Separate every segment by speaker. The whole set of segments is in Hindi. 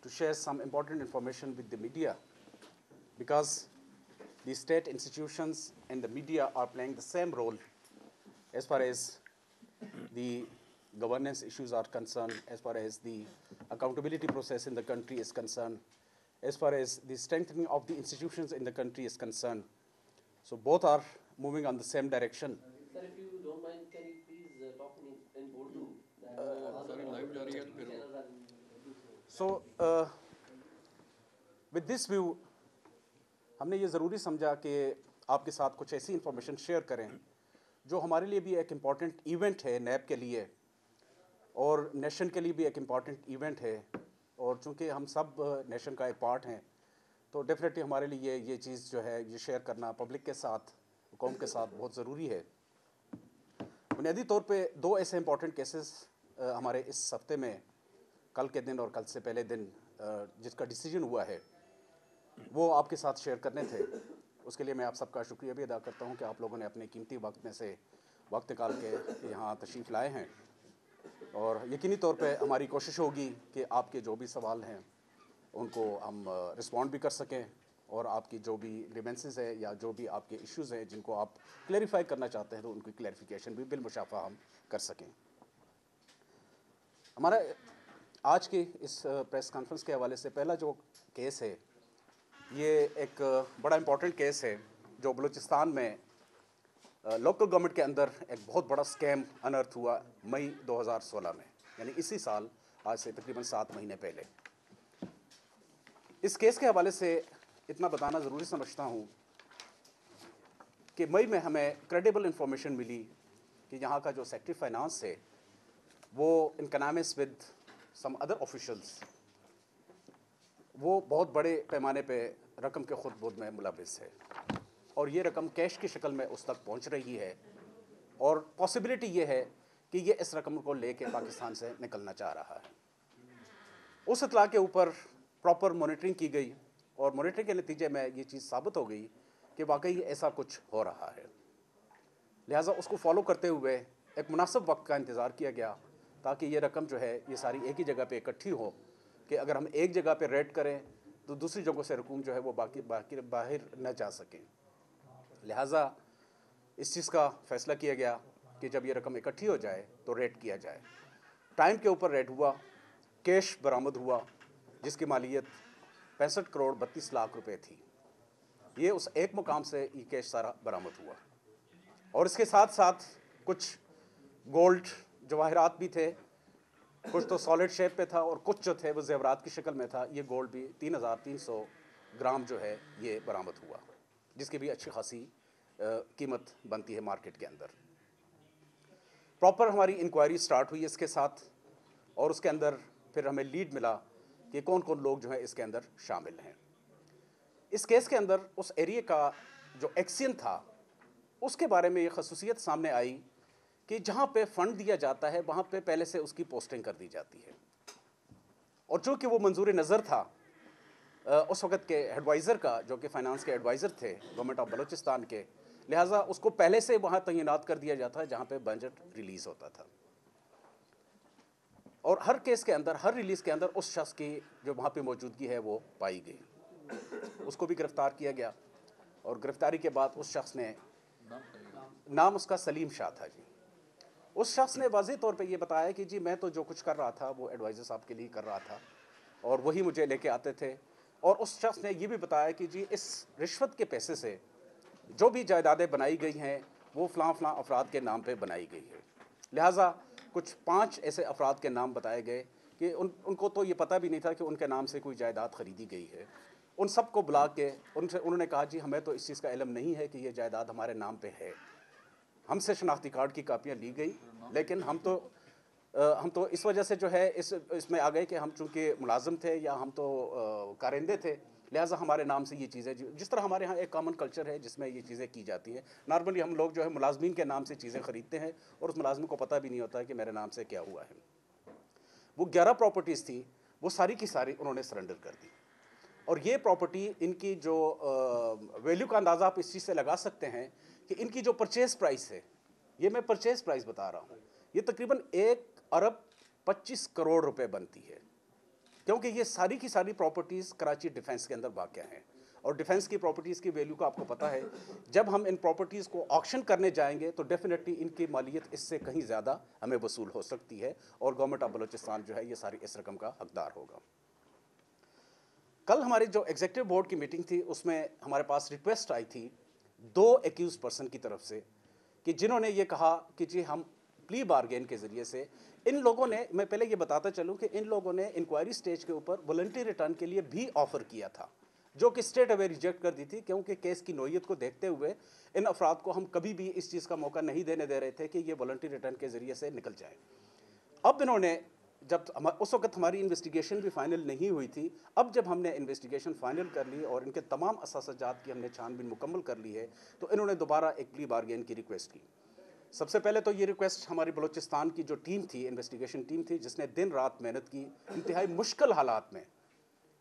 Speaker 1: to share some important information with the media, because the state institutions and the media are playing the same role as far as the governance issues are concerned, as far as the accountability process in the country is concerned, as far as the strengthening of the institutions in the country is concerned. So both are moving on the same direction.
Speaker 2: Sir, if you don't mind, can you please talk in Urdu?
Speaker 3: Sorry, live जा रही है फिर
Speaker 2: Channels are
Speaker 1: So with this view, हमने ये ज़रूरी समझा कि आपके साथ कुछ ऐसी इंफॉर्मेशन शेयर करें जो हमारे लिए भी एक इम्पॉर्टेंट इवेंट है नैब के लिए, और नेशन के लिए भी एक इम्पॉर्टेंट इवेंट है। और चूँकि हम सब नेशन का एक पार्ट हैं, तो डेफिनेटली हमारे लिए ये चीज़ जो है ये शेयर करना पब्लिक के साथ, कौम के साथ बहुत ज़रूरी है। बुनियादी तौर पे दो ऐसे इम्पॉर्टेंट केसेस हमारे इस हफ्ते में, कल के दिन और कल से पहले दिन जिसका डिसीजन हुआ है, वो आपके साथ शेयर करने थे। उसके लिए मैं आप सबका शुक्रिया भी अदा करता हूं कि आप लोगों ने अपने कीमती वक्त में से वक्त निकाल के यहाँ तशरीफ़ लाए हैं। और यकीनी तौर पे हमारी कोशिश होगी कि आपके जो भी सवाल हैं उनको हम रिस्पॉन्ड भी कर सकें, और आपकी जो भी ग्रीवेंसेस है या जो भी आपके इश्यूज़ हैं जिनको आप क्लैरिफाई करना चाहते हैं, तो उनकी क्लैरिफिकेशन भी बिलमुशाफा हम कर सकें। हमारा आज की इस प्रेस कॉन्फ्रेंस के हवाले से पहला जो केस है, ये एक बड़ा इम्पॉर्टेंट केस है जो बलूचिस्तान में लोकल गवर्नमेंट के अंदर एक बहुत बड़ा स्कैम अनर्थ हुआ मई 2016 में, यानी इसी साल, आज से तकरीबन 7 महीने पहले। इस केस के हवाले से इतना बताना ज़रूरी समझता हूँ कि मई में हमें क्रेडिबल इंफॉर्मेशन मिली कि यहाँ का जो सेक्रेटरी फाइनेंस है वो इन कनामिस विद सम अदर ऑफिशल्स, वो बहुत बड़े पैमाने पे रकम के खुद बुद में मुलविस है, और ये रकम कैश की शक्ल में उस तक पहुंच रही है, और पॉसिबिलिटी ये है कि ये इस रकम को लेके पाकिस्तान से निकलना चाह रहा है। उस इतला के ऊपर प्रॉपर मॉनिटरिंग की गई, और मॉनिटरिंग के नतीजे में ये चीज़ साबित हो गई कि वाकई ऐसा कुछ हो रहा है। लिहाजा उसको फॉलो करते हुए एक मुनासिब वक्त का इंतज़ार किया गया, ताकि ये रकम जो है ये सारी एक ही जगह पे इकट्ठी हो, कि अगर हम एक जगह पे रेड करें तो दूसरी जगहों से रकूम जो है वो बाहर न जा सकें। लिहाजा इस चीज़ का फ़ैसला किया गया कि जब ये रकम इकट्ठी हो जाए तो रेड किया जाए। टाइम के ऊपर रेड हुआ, कैश बरामद हुआ जिसकी मालियत 65 करोड़ 32 लाख रुपए थी। ये उस एक मुकाम से ये कैश सारा बरामद हुआ, और इसके साथ साथ कुछ गोल्ड जवाहरात भी थे, कुछ तो सॉलिड शेप पे था और कुछ जो थे वो जेवरात की शक्ल में था। ये गोल्ड भी 3300 ग्राम जो है ये बरामद हुआ, जिसकी भी अच्छी खासी कीमत बनती है मार्केट के अंदर। प्रॉपर हमारी इंक्वायरी स्टार्ट हुई इसके साथ, और उसके अंदर फिर हमें लीड मिला कि कौन कौन लोग जो है इसके अंदर शामिल हैं। इस केस के अंदर उस एरिया का जो एक्सियन था उसके बारे में ये खसूसियत सामने आई कि जहाँ पे फंड दिया जाता है वहाँ पे पहले से उसकी पोस्टिंग कर दी जाती है, और चूँकि वो मंजूर नज़र था उस वक़्त के एडवाइज़र का, जो कि फाइनेंस के एडवाइज़र थे गवर्नमेंट ऑफ बलूचिस्तान के, लिहाजा उसको पहले से वहाँ तैनात कर दिया जाता है जहाँ पे बजट रिलीज़ होता था। और हर केस के अंदर, हर रिलीज़ के अंदर उस शख्स की जो वहाँ पे मौजूदगी है वो पाई गई। उसको भी गिरफ़्तार किया गया, और गिरफ़्तारी के बाद उस शख्स ने, नाम उसका सलीम शाह था जी, उस शख्स ने वाज़ेह तौर पे ये बताया कि जी मैं तो जो कुछ कर रहा था वो एडवाइज़र साहब के लिए कर रहा था, और वही मुझे लेके आते थे। और उस शख्स ने ये भी बताया कि जी इस रिश्वत के पैसे से जो भी जायदादें बनाई गई हैं वो फ़लाँ फ़लाँ अफराद के नाम पे बनाई गई है। लिहाजा कुछ 5 ऐसे अफराद के नाम बताए गए कि उनको तो ये पता भी नहीं था कि उनके नाम से कोई जायदाद ख़रीदी गई है। उन सब को बुला के उन्होंने कहा जी हमें तो इस चीज़ का इल्म नहीं है कि ये जायदाद हमारे नाम पे है। हमसे शनाख्ती कार्ड की कापियाँ ली गई, लेकिन हम तो इस वजह से जो है इसमें आ गए कि हम चूँकि मुलाजिम थे या हम तो कारिंदे थे, लिहाजा हमारे नाम से ये चीज़ें, जिस तरह हमारे यहाँ एक कॉमन कल्चर है जिसमें ये चीज़ें की जाती हैं। नॉर्मली हम लोग जो है मुलाजमीन के नाम से चीज़ें ख़रीदते हैं, और उस मुलाजम को पता भी नहीं होता है कि मेरे नाम से क्या हुआ है। वो 11 प्रॉपर्टीज़ थी, वो सारी की सारी उन्होंने सरेंडर कर दी, और ये प्रॉपर्टी इनकी जो वैल्यू का अंदाज़ा आप इस चीज़ से लगा सकते हैं कि इनकी जो परचेज़ प्राइस है, ये मैं परचेज़ प्राइस बता रहा हूँ, ये तकरीबन 1 अरब 25 करोड़ रुपए बनती है। क्योंकि ये सारी की सारी प्रॉपर्टीज़ कराची डिफेंस के अंदर वाक़ हैं और डिफेंस की प्रॉपर्टीज़ की वैल्यू का आपको पता है। जब हम इन प्रॉपर्टीज़ को ऑक्शन करने जाएंगे तो डेफिनेटली इनकी मालियत इससे कहीं ज़्यादा हमें वसूल हो सकती है और गवर्नमेंट ऑफ बलूचिस्तान जो है ये सारी इस रकम का हकदार होगा। कल हमारी जो एग्जीक्यूटिव बोर्ड की मीटिंग थी उसमें हमारे पास रिक्वेस्ट आई थी 2 एक्यूज पर्सन की तरफ से कि जिन्होंने ये कहा कि जी हम प्ली बार्गेन के ज़रिए से इन लोगों ने, मैं पहले ये बताता चलूँ कि इन लोगों ने इंक्वायरी स्टेज के ऊपर वॉलंटरी रिटर्न के लिए भी ऑफ़र किया था, जो कि स्टेट अवे रिजेक्ट कर दी थी, क्योंकि केस की नोयत को देखते हुए इन अफराद को हम कभी भी इस चीज़ का मौका नहीं देने दे रहे थे कि ये वॉलंटरी रिटर्न के ज़रिए से निकल जाए। अब इन्होंने जब उस वक्त हमारी इन्वेस्टिगेशन भी फाइनल नहीं हुई थी, अब जब हमने इन्वेस्टिगेशन फाइनल कर ली और इनके तमाम असासाजात की हमने छानबीन मुकम्मल कर ली है, तो इन्होंने दोबारा एक प्ली बार्गेन की रिक्वेस्ट की। सबसे पहले तो ये रिक्वेस्ट हमारी बलूचिस्तान की जो टीम थी, इन्वेस्टिगेशन टीम थी, जिसने दिन रात मेहनत की इंतहाई मुश्किल हालात में,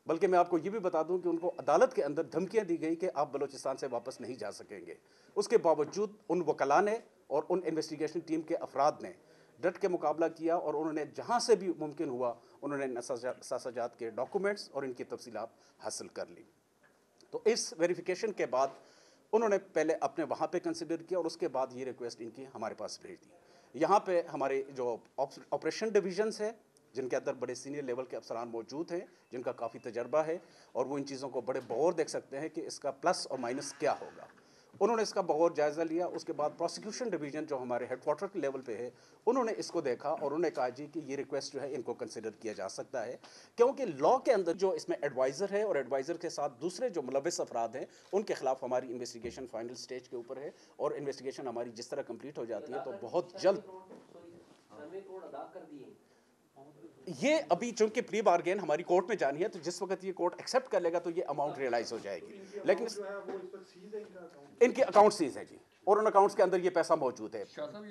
Speaker 1: बल्कि मैं आपको ये भी बता दूं कि उनको अदालत के अंदर धमकियां दी गई कि आप बलूचिस्तान से वापस नहीं जा सकेंगे। उसके बावजूद उन वकला ने और उन इन्वेस्टिगेशन टीम के अफराद ने डट के मुकाबला किया और उन्होंने जहां से भी मुमकिन हुआ उन्होंने असासाजात के डॉक्यूमेंट्स और इनकी तफसीलात हासिल कर ली। तो इस वेरिफिकेशन के बाद उन्होंने पहले अपने वहाँ पे कंसिडर किया और उसके बाद ये रिक्वेस्ट इनकी हमारे पास भेज दी। यहाँ पे हमारे जो ऑपरेशन डिविजन्स है, जिनके अंदर बड़े सीनियर लेवल के अफसरान मौजूद हैं, जिनका काफ़ी तजर्बा है और वो इन चीज़ों को बड़े बगौर देख सकते हैं कि इसका प्लस और माइनस क्या होगा। उन्होंने इसका बगौर जायज़ा लिया। उसके बाद प्रोसिक्यूशन डिवीज़न जो हमारे हेडक्वार्टर के लेवल पे है, उन्होंने इसको देखा और उन्होंने कहा जी कि ये रिक्वेस्ट जो है इनको कंसिडर किया जा सकता है, क्योंकि लॉ के अंदर जो इसमें एडवाइज़र है और एडवाइज़र के साथ दूसरे जो मुलविस अफराद हैं उनके खिलाफ हमारी इन्वेस्टिगेशन फाइनल स्टेज के ऊपर है और इन्वेस्टिगेशन हमारी जिस तरह कंप्लीट हो जाती है तो बहुत जल्द ये अभी चूंकि प्री बार्गेन हमारी कोर्ट में जानी है, तो जिस वक्त ये कोर्ट एक्सेप्ट कर लेगा तो ये अमाउंट रियलाइज हो जाएगी। लेकिन इनके अकाउंट सीज है जी, और उन अकाउंट्स के अंदर ये पैसा मौजूद है,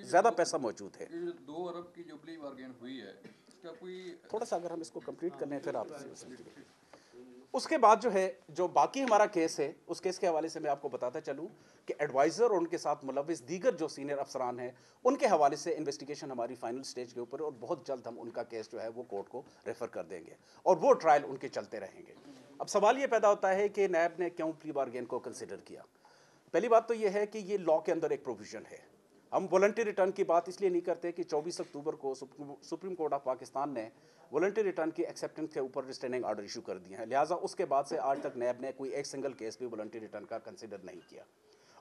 Speaker 1: ज्यादा पैसा मौजूद है।
Speaker 3: 2 अरब की जो प्ली बार्गेन हुई है, इसका कोई
Speaker 1: थोड़ा सा अगर हम इसको कंप्लीट कर लें फिर आप उसके बाद जो है जो बाकी हमारा केस है, उस केस के हवाले से मैं आपको बताता चलूं कि एडवाइज़र और उनके साथ मुलविस दीगर जो सीनियर अफसरान हैं उनके हवाले से इन्वेस्टिगेशन हमारी फाइनल स्टेज के ऊपर, और बहुत जल्द हम उनका केस जो है वो कोर्ट को रेफर कर देंगे और वो ट्रायल उनके चलते रहेंगे। अब सवाल ये पैदा होता है कि नैब ने क्यों प्ली बार्गेन को कंसिडर किया। पहली बात तो ये है कि ये लॉ के अंदर एक प्रोविज़न है। हम वॉलंटरी रिटर्न की बात इसलिए नहीं करते कि 24 अक्टूबर को सुप्रीम कोर्ट ऑफ पाकिस्तान ने वॉलंटरी रिटर्न की एक्सेप्टेंस के ऊपर रिस्ट्रेनिंग ऑर्डर इशू कर दिए हैं, लिहाजा उसके बाद से आज तक नैब ने कोई एक सिंगल केस भी वॉलंटरी रिटर्न का कंसिडर नहीं किया।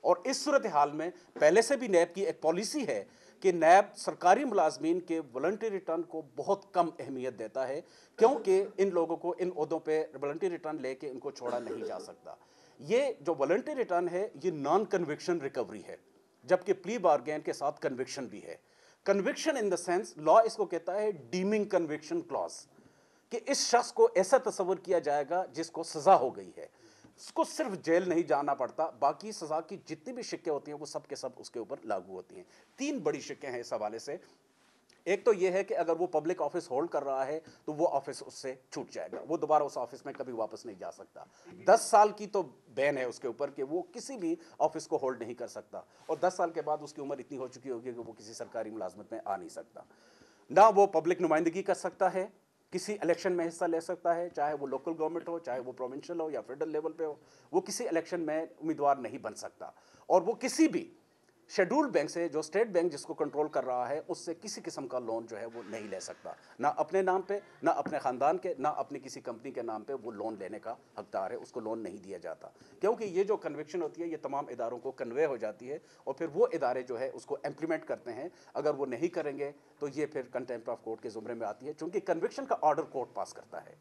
Speaker 1: और इस सूरत हाल में पहले से भी नैब की एक पॉलिसी है कि नैब सरकारी मुलाजमीन के वॉलंटरी रिटर्न को बहुत कम अहमियत देता है, क्योंकि इन लोगों को इन ओहदों पे वॉलंटरी रिटर्न लेके इनको छोड़ा नहीं जा सकता। ये जो वॉलंटरी रिटर्न है ये नॉन कन्विक्शन रिकवरी है, जबकि प्ली बार्गेन के साथ कन्विक्शन भी है। Conviction in the sense law इसको कहता है डीमिंग कन्विक्शन क्लॉज, कि इस शख्स को ऐसा तस्वर किया जाएगा जिसको सजा हो गई है, उसको सिर्फ जेल नहीं जाना पड़ता, बाकी सजा की जितनी भी शिक्के होती हैं वो सब के सब उसके ऊपर लागू होती हैं। 3 बड़ी शिक्के हैं इस हवाले से। एक तो ये है कि अगर वो पब्लिक ऑफिस होल्ड कर रहा है तो वो ऑफिस उससे छूट जाएगा, वो दोबारा उस ऑफिस में कभी वापस नहीं जा सकता। 10 साल की तो बैन है उसके ऊपर कि वो किसी भी ऑफिस को होल्ड नहीं कर सकता, और 10 साल के बाद उसकी उम्र इतनी हो चुकी होगी कि वो किसी सरकारी मुलाजमत में आ नहीं सकता। ना वो पब्लिक नुमाइंदगी कर सकता है, किसी इलेक्शन में हिस्सा ले सकता है, चाहे वो लोकल गवर्नमेंट हो, चाहे वो प्रोविंशियल हो या फेडरल लेवल पे हो, वो किसी इलेक्शन में उम्मीदवार नहीं बन सकता। और वो किसी भी शेड्यूल्ड बैंक से, जो स्टेट बैंक जिसको कंट्रोल कर रहा है, उससे किसी किस्म का लोन जो है वो नहीं ले सकता, ना अपने नाम पे, ना अपने ख़ानदान के, ना अपनी किसी कंपनी के नाम पे वो लोन लेने का हकदार है, उसको लोन नहीं दिया जाता। क्योंकि ये जो कन्विक्शन होती है ये तमाम इदारों को कन्वे हो जाती है और फिर वो इदारे जो है उसको इम्प्लीमेंट करते हैं। अगर वो नहीं करेंगे तो ये फिर कंटेम्प्ट ऑफ कोर्ट के ज़ुमरे में आती है, चूँकि कन्विक्शन का ऑर्डर कोर्ट पास करता है,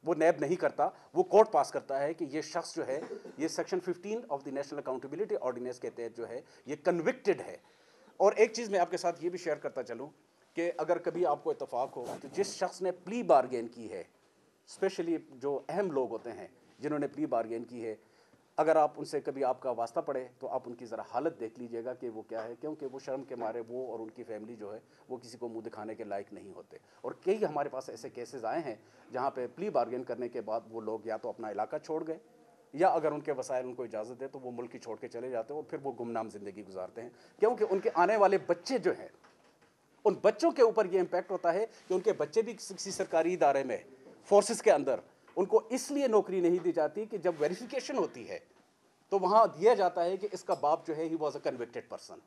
Speaker 1: वो नैब नहीं करता, वो कोर्ट पास करता है कि ये शख्स जो है ये section 15 of the National Accountability Ordinance के तहत जो है ये कन्विक्टेड है। और एक चीज़ मैं आपके साथ ये भी शेयर करता चलूँ कि अगर कभी आपको इत्तफाक हो तो जिस शख्स ने प्ली बार्गेन की है, स्पेशली जो अहम लोग होते हैं जिन्होंने प्ली बार्गेन की है, अगर आप उनसे कभी आपका वास्ता पड़े तो आप उनकी ज़रा हालत देख लीजिएगा कि वो क्या है, क्योंकि वो शर्म के मारे वो और उनकी फैमिली जो है वो किसी को मुंह दिखाने के लायक नहीं होते। और कई हमारे पास ऐसे केसेस आए हैं जहाँ पे प्ली बार्गेन करने के बाद वो लोग या तो अपना इलाका छोड़ गए, या अगर उनके वसाइल उनको इजाज़त दे तो वो मुल्क ही छोड़ के चले जाते हैं और फिर वो गुमनाम ज़िंदगी गुजारते हैं, क्योंकि उनके आने वाले बच्चे जो हैं उन बच्चों के ऊपर ये इम्पैक्ट होता है कि उनके बच्चे भी किसी सरकारी इदारे में फोर्सेस के अंदर उनको इसलिए नौकरी नहीं दी जाती कि जब वेरिफिकेशन होती है तो वहाँ दिया जाता है कि इसका बाप जो है he was a convicted person.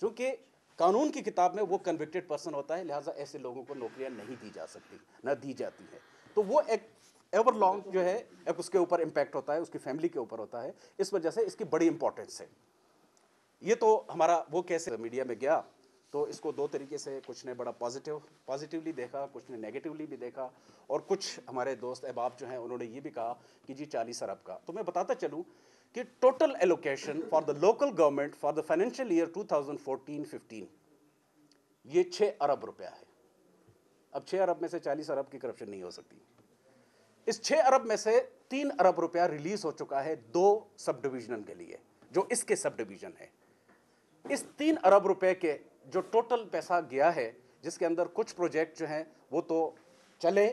Speaker 1: चूँकि कानून की किताब में वो कन्विक्टेड पर्सन होता है, लिहाजा ऐसे लोगों को नौकरियां नहीं दी जा सकती, न दी जाती है। तो वो एक एवर लॉन्ग जो है एक उसके ऊपर इम्पैक्ट होता है, उसकी फैमिली के ऊपर होता है। इस वजह से इसकी बड़ी इंपॉर्टेंस है। ये तो हमारा वो कैसे मीडिया में गया, तो इसको दो तरीके से, कुछ ने बड़ा पॉजिटिवली देखा, कुछ ने नेगेटिवली भी देखा, और कुछ हमारे दोस्त अहबाब जो हैं उन्होंने ये भी कहा कि जी 40 अरब का। तो मैं बताता चलूँ कि total allocation for the local government for the financial year 2014-15 ये 6 अरब रुपया है। अब 6 अरब में से 40 अरब की करप्शन नहीं हो सकती। इस 6 अरब में से 3 अरब रुपया रिलीज हो चुका है 2 सब डिवीजन के लिए, जो इसके सब डिवीजन है। इस 3 अरब रुपए के जो टोटल पैसा गया है, जिसके अंदर कुछ प्रोजेक्ट जो हैं वो तो चले,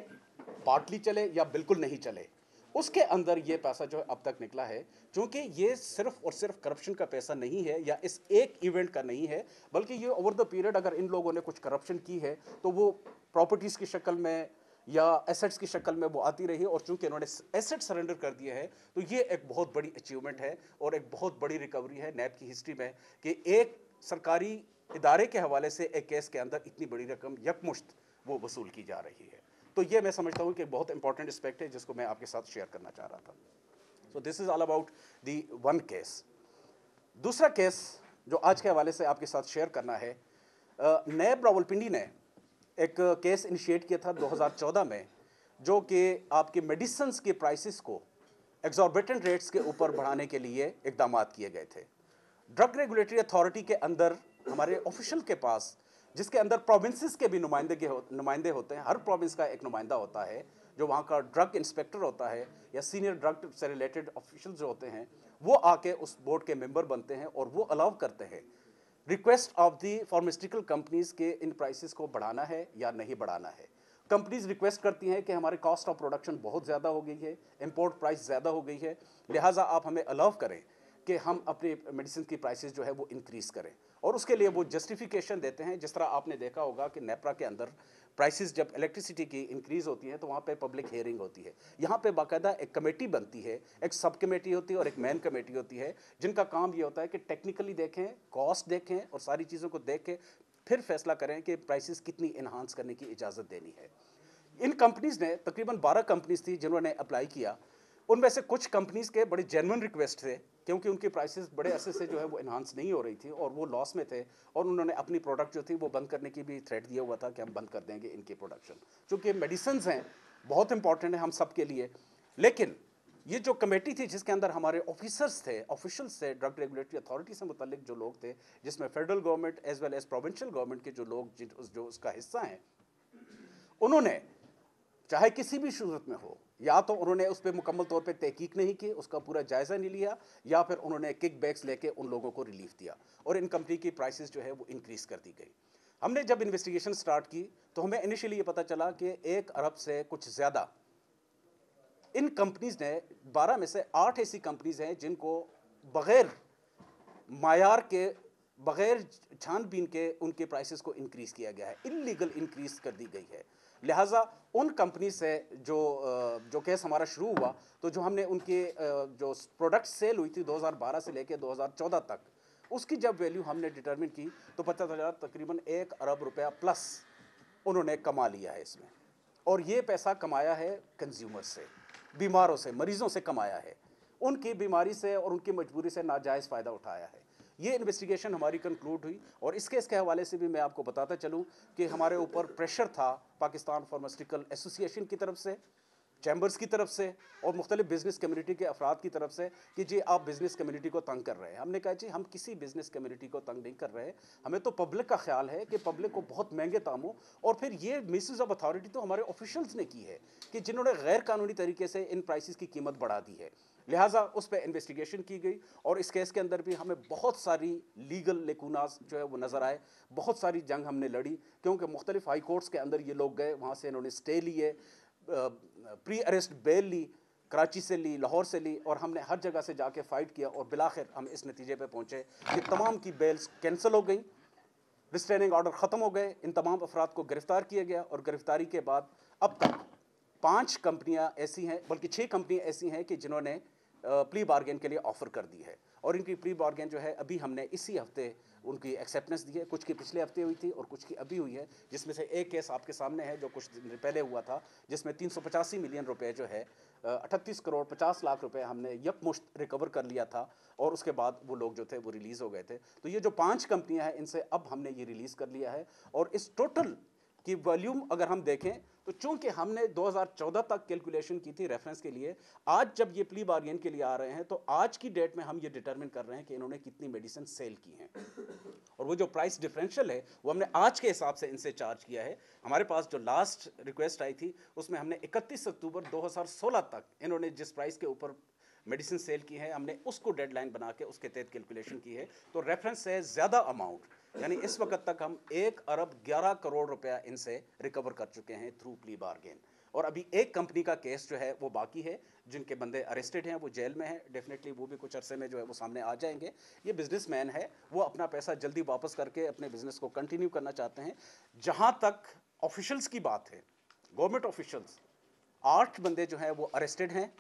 Speaker 1: पार्टली चले या बिल्कुल नहीं चले, उसके अंदर ये पैसा जो अब तक निकला है, क्योंकि ये सिर्फ और सिर्फ करप्शन का पैसा नहीं है या इस एक इवेंट का नहीं है, बल्कि ये ओवर द पीरियड अगर इन लोगों ने कुछ करप्शन की है तो वो प्रॉपर्टीज़ की शक्ल में या एसेट्स की शक्ल में वो आती रही, और चूंकि इन्होंने एसेट सरेंडर कर दिए हैं तो ये एक बहुत बड़ी अचीवमेंट है और एक बहुत बड़ी रिकवरी है नैब की हिस्ट्री में कि एक सरकारी इदारे के हवाले से एक केस के अंदर इतनी बड़ी रकम यकमुश्त वो वसूल की जा रही है। तो ये मैं समझता हूँ कि बहुत इंपॉर्टेंट एस्पेक्ट है जिसको मैं आपके साथ शेयर करना चाह रहा था। So this is all about the one case. दूसरा केस जो आज के हवाले से आपके साथ शेयर करना है, नैब रावलपिंडी ने एक केस इनिशिएट किया था 2014 में, जो कि आपके मेडिसिन्स के प्राइसेस को एक्सॉर्बिटेंट रेट्स के ऊपर बढ़ाने के लिए इकदाम किए गए थे। ड्रग रेगुलेटरी अथॉरिटी के अंदर हमारे ऑफिशियल के पास, जिसके अंदर प्रोविंसेस के भी नुमाइंदे होते हैं, हर प्रोविंस का एक नुमाइंदा होता है जो वहाँ का ड्रग इंस्पेक्टर होता है या सीनियर ड्रग से रिलेटेड ऑफिशियल जो होते हैं, वो आके उस बोर्ड के मेंबर बनते हैं और वो अलाउ करते हैं request of the pharmaceutical companies के इन प्राइसेस को बढ़ाना है या नहीं बढ़ाना है। कंपनीज रिक्वेस्ट करती हैं कि हमारे कॉस्ट ऑफ प्रोडक्शन बहुत ज़्यादा हो गई है, इंपोर्ट प्राइस ज़्यादा हो गई है, लिहाजा आप हमें अलाउ करें कि हम अपने मेडिसिन की प्राइसेस जो है वो इंक्रीज़ करें, और उसके लिए वो जस्टिफिकेशन देते हैं। जिस तरह आपने देखा होगा कि नेपरा के अंदर प्राइसेस जब इलेक्ट्रिसिटी की इंक्रीज़ होती है तो वहाँ पे पब्लिक हियरिंग होती है। यहाँ पे बाकायदा एक कमेटी बनती है, एक सब कमेटी होती है और एक मेन कमेटी होती है, जिनका काम ये होता है कि टेक्निकली देखें, कॉस्ट देखें और सारी चीज़ों को देख के फिर फैसला करें कि प्राइसेस कितनी इन्हांस करने की इजाज़त देनी है। इन कंपनीज़ ने तकरीबन 12 कंपनीज़ थी जिन्होंने अप्लाई किया। उनमें से कुछ कंपनीज़ के बड़े जेन्युइन रिक्वेस्ट थे, क्योंकि उनकी प्राइसेस बड़े अरसे से जो है वो इन्हांस नहीं हो रही थी और वो लॉस में थे, और उन्होंने अपनी प्रोडक्ट जो थी वो बंद करने की भी थ्रेट दिया हुआ था कि हम बंद कर देंगे इनकी प्रोडक्शन, क्योंकि मेडिसिन हैं बहुत इंपॉर्टेंट है हम सब के लिए। लेकिन ये जो कमेटी थी जिसके अंदर हमारे ऑफिसर्स थे, ऑफिशियल्स थे, ड्रग रेगुलेटरी अथॉरिटी से मुतल्लिक जो लोग थे, जिसमें federal government as well as provincial government के जो लोग जो उसका हिस्सा हैं, उन्होंने चाहे किसी भी सूरत में हो, या तो उन्होंने उस पर मुकम्मल तौर पे तहकीक नहीं की, उसका पूरा जायज़ा नहीं लिया, या फिर उन्होंने किक बैक्स लेके उन लोगों को रिलीफ दिया और इन कंपनी की प्राइसेस जो है वो इंक्रीज़ कर दी गई। हमने जब इन्वेस्टिगेशन स्टार्ट की तो हमें इनिशियली ये पता चला कि 1 अरब से कुछ ज़्यादा इन कंपनीज़ ने, 12 में से 8 ऐसी कंपनीज़ हैं जिनको बग़ैर मायार के, बग़ैर छानबीन के उनके प्राइसेस को इंक्रीज़ किया गया है, इल्लीगल इंक्रीज़ कर दी गई है। लिहाजा उन कंपनी से जो केस हमारा शुरू हुआ, तो जो हमने उनके जो प्रोडक्ट सेल हुई थी 2012 से लेकर 2014 तक, उसकी जब वैल्यू हमने डिटरमिन की तो पता चला तकरीबन 1 अरब रुपया प्लस उन्होंने कमा लिया है इसमें। और ये पैसा कमाया है कंज्यूमर से, बीमारों से, मरीज़ों से कमाया है, उनकी बीमारी से और उनकी मजबूरी से नाजायज़ फ़ायदा उठाया है। ये इन्वेस्टिगेशन हमारी कंक्लूड हुई, और इस केस के हवाले से भी मैं आपको बताता चलूँ कि हमारे ऊपर प्रेशर था पाकिस्तान फार्मास्यूटिकल एसोसिएशन की तरफ से, चैम्बर्स की तरफ से और मुख्तलिफ बिज़नेस कम्युनिटी के अफराद की तरफ से कि जी आप बिज़नेस कम्युनिटी को तंग कर रहे हैं। हमने कहा जी हम किसी बिज़नेस कम्युनिटी को तंग नहीं कर रहे, हमें तो पब्लिक का ख्याल है कि पब्लिक को बहुत महंगे दामों, और फिर ये मिसयूज़ ऑफ अथॉरिटी तो हमारे ऑफिशियल्स ने की है कि जिन्होंने गैर कानूनी तरीके से इन प्राइसेस की कीमत बढ़ा दी है। लिहाजा उस पर इन्वेस्टिगेशन की गई, और इस केस के अंदर भी हमें बहुत सारी लीगल लेकुनास जो है वो नज़र आए, बहुत सारी जंग हमने लड़ी, क्योंकि मुख्तलिफ हाई कोर्ट्स के अंदर ये लोग गए, वहाँ से इन्होंने स्टे लिए, प्री अरेस्ट बेल ली, कराची से ली, लाहौर से ली, और हमने हर जगह से जाके फ़ाइट किया, और बिलाखिर हम इस नतीजे पे पहुँचे कि तमाम की बेल्स कैंसिल हो गई, रिस्ट्रेनिंग ऑर्डर ख़त्म हो गए, इन तमाम अफराद को गिरफ़्तार किया गया, और गिरफ़्तारी के बाद अब तक 5 कंपनियां ऐसी हैं, बल्कि 6 कंपनियां ऐसी हैं कि जिन्होंने प्ली बार्गेन के लिए ऑफर कर दी है, और इनकी प्ली बार्गेन जो है अभी हमने इसी हफ्ते उनकी एक्सेप्टेंस दी है। कुछ की पिछले हफ्ते हुई थी और कुछ की अभी हुई है, जिसमें से एक केस आपके सामने है जो कुछ दिन पहले हुआ था, जिसमें 385 मिलियन रुपए जो है 38 करोड़ 50 लाख रुपए हमने यकमुश्त रिकवर कर लिया था, और उसके बाद वो लोग जो थे वो रिलीज़ हो गए थे। तो ये जो 5 कंपनियां हैं इनसे अब हमने ये रिलीज़ कर लिया है, और इस टोटल की वॉल्यूम अगर हम देखें तो चूंकि हमने 2014 तक कैलकुलेशन की थी रेफरेंस के लिए, आज जब ये प्ली बार्गेन के लिए आ रहे हैं तो आज की डेट में हम ये डिटरमिन कर रहे हैं कि इन्होंने कितनी मेडिसिन सेल की हैं, और वो जो प्राइस डिफरेंशियल है वो हमने आज के हिसाब से इनसे चार्ज किया है। हमारे पास जो लास्ट रिक्वेस्ट आई थी उसमें हमने 31 अक्टूबर 2016 तक इन्होंने जिस प्राइस के ऊपर मेडिसिन सेल की है हमने उसको डेडलाइन बना के उसके तहत कैलकुलेशन की है। तो रेफरेंस से ज़्यादा अमाउंट, यानी इस वक्त तक हम 1 अरब 11 करोड़ रुपया इनसे रिकवर कर चुके हैं थ्रू प्ली बार्गेन। और अभी एक कंपनी का केस जो है वो बाकी है, जिनके बंदे अरेस्टेड हैं, वो जेल में हैं, डेफिनेटली वो भी कुछ अरसे में जो है वो सामने आ जाएंगे। ये बिजनेसमैन है, वो अपना पैसा जल्दी वापस करके अपने बिजनेस को कंटिन्यू करना चाहते हैं। जहाँ तक ऑफिशियल्स की बात है, गवर्नमेंट ऑफिशियल्स 8 बंदे जो हैं वो अरेस्टेड हैं।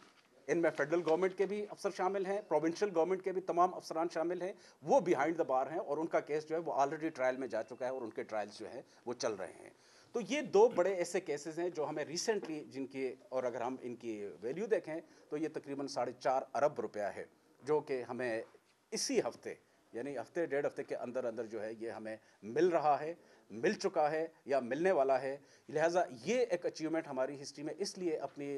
Speaker 1: इनमें फेडरल गवर्नमेंट के भी अफसर शामिल हैं, प्रोविंशियल गवर्नमेंट के भी तमाम अफसरान शामिल हैं, वो बिहाइंड द बार हैं, और उनका केस जो है वो ऑलरेडी ट्रायल में जा चुका है और उनके ट्रायल्स जो है वो चल रहे हैं। तो ये 2 बड़े ऐसे केसेस हैं जो हमें रिसेंटली जिनकी, और अगर हम इनकी वैल्यू देखें तो ये तकरीबन 4.5 अरब रुपया है, जो कि हमें इसी हफ्ते यानी हफ्ते 1.5 हफ्ते के अंदर अंदर जो है ये हमें मिल रहा है, मिल चुका है या मिलने वाला है। लिहाजा ये एक अचीवमेंट हमारी हिस्ट्री में इसलिए अपनी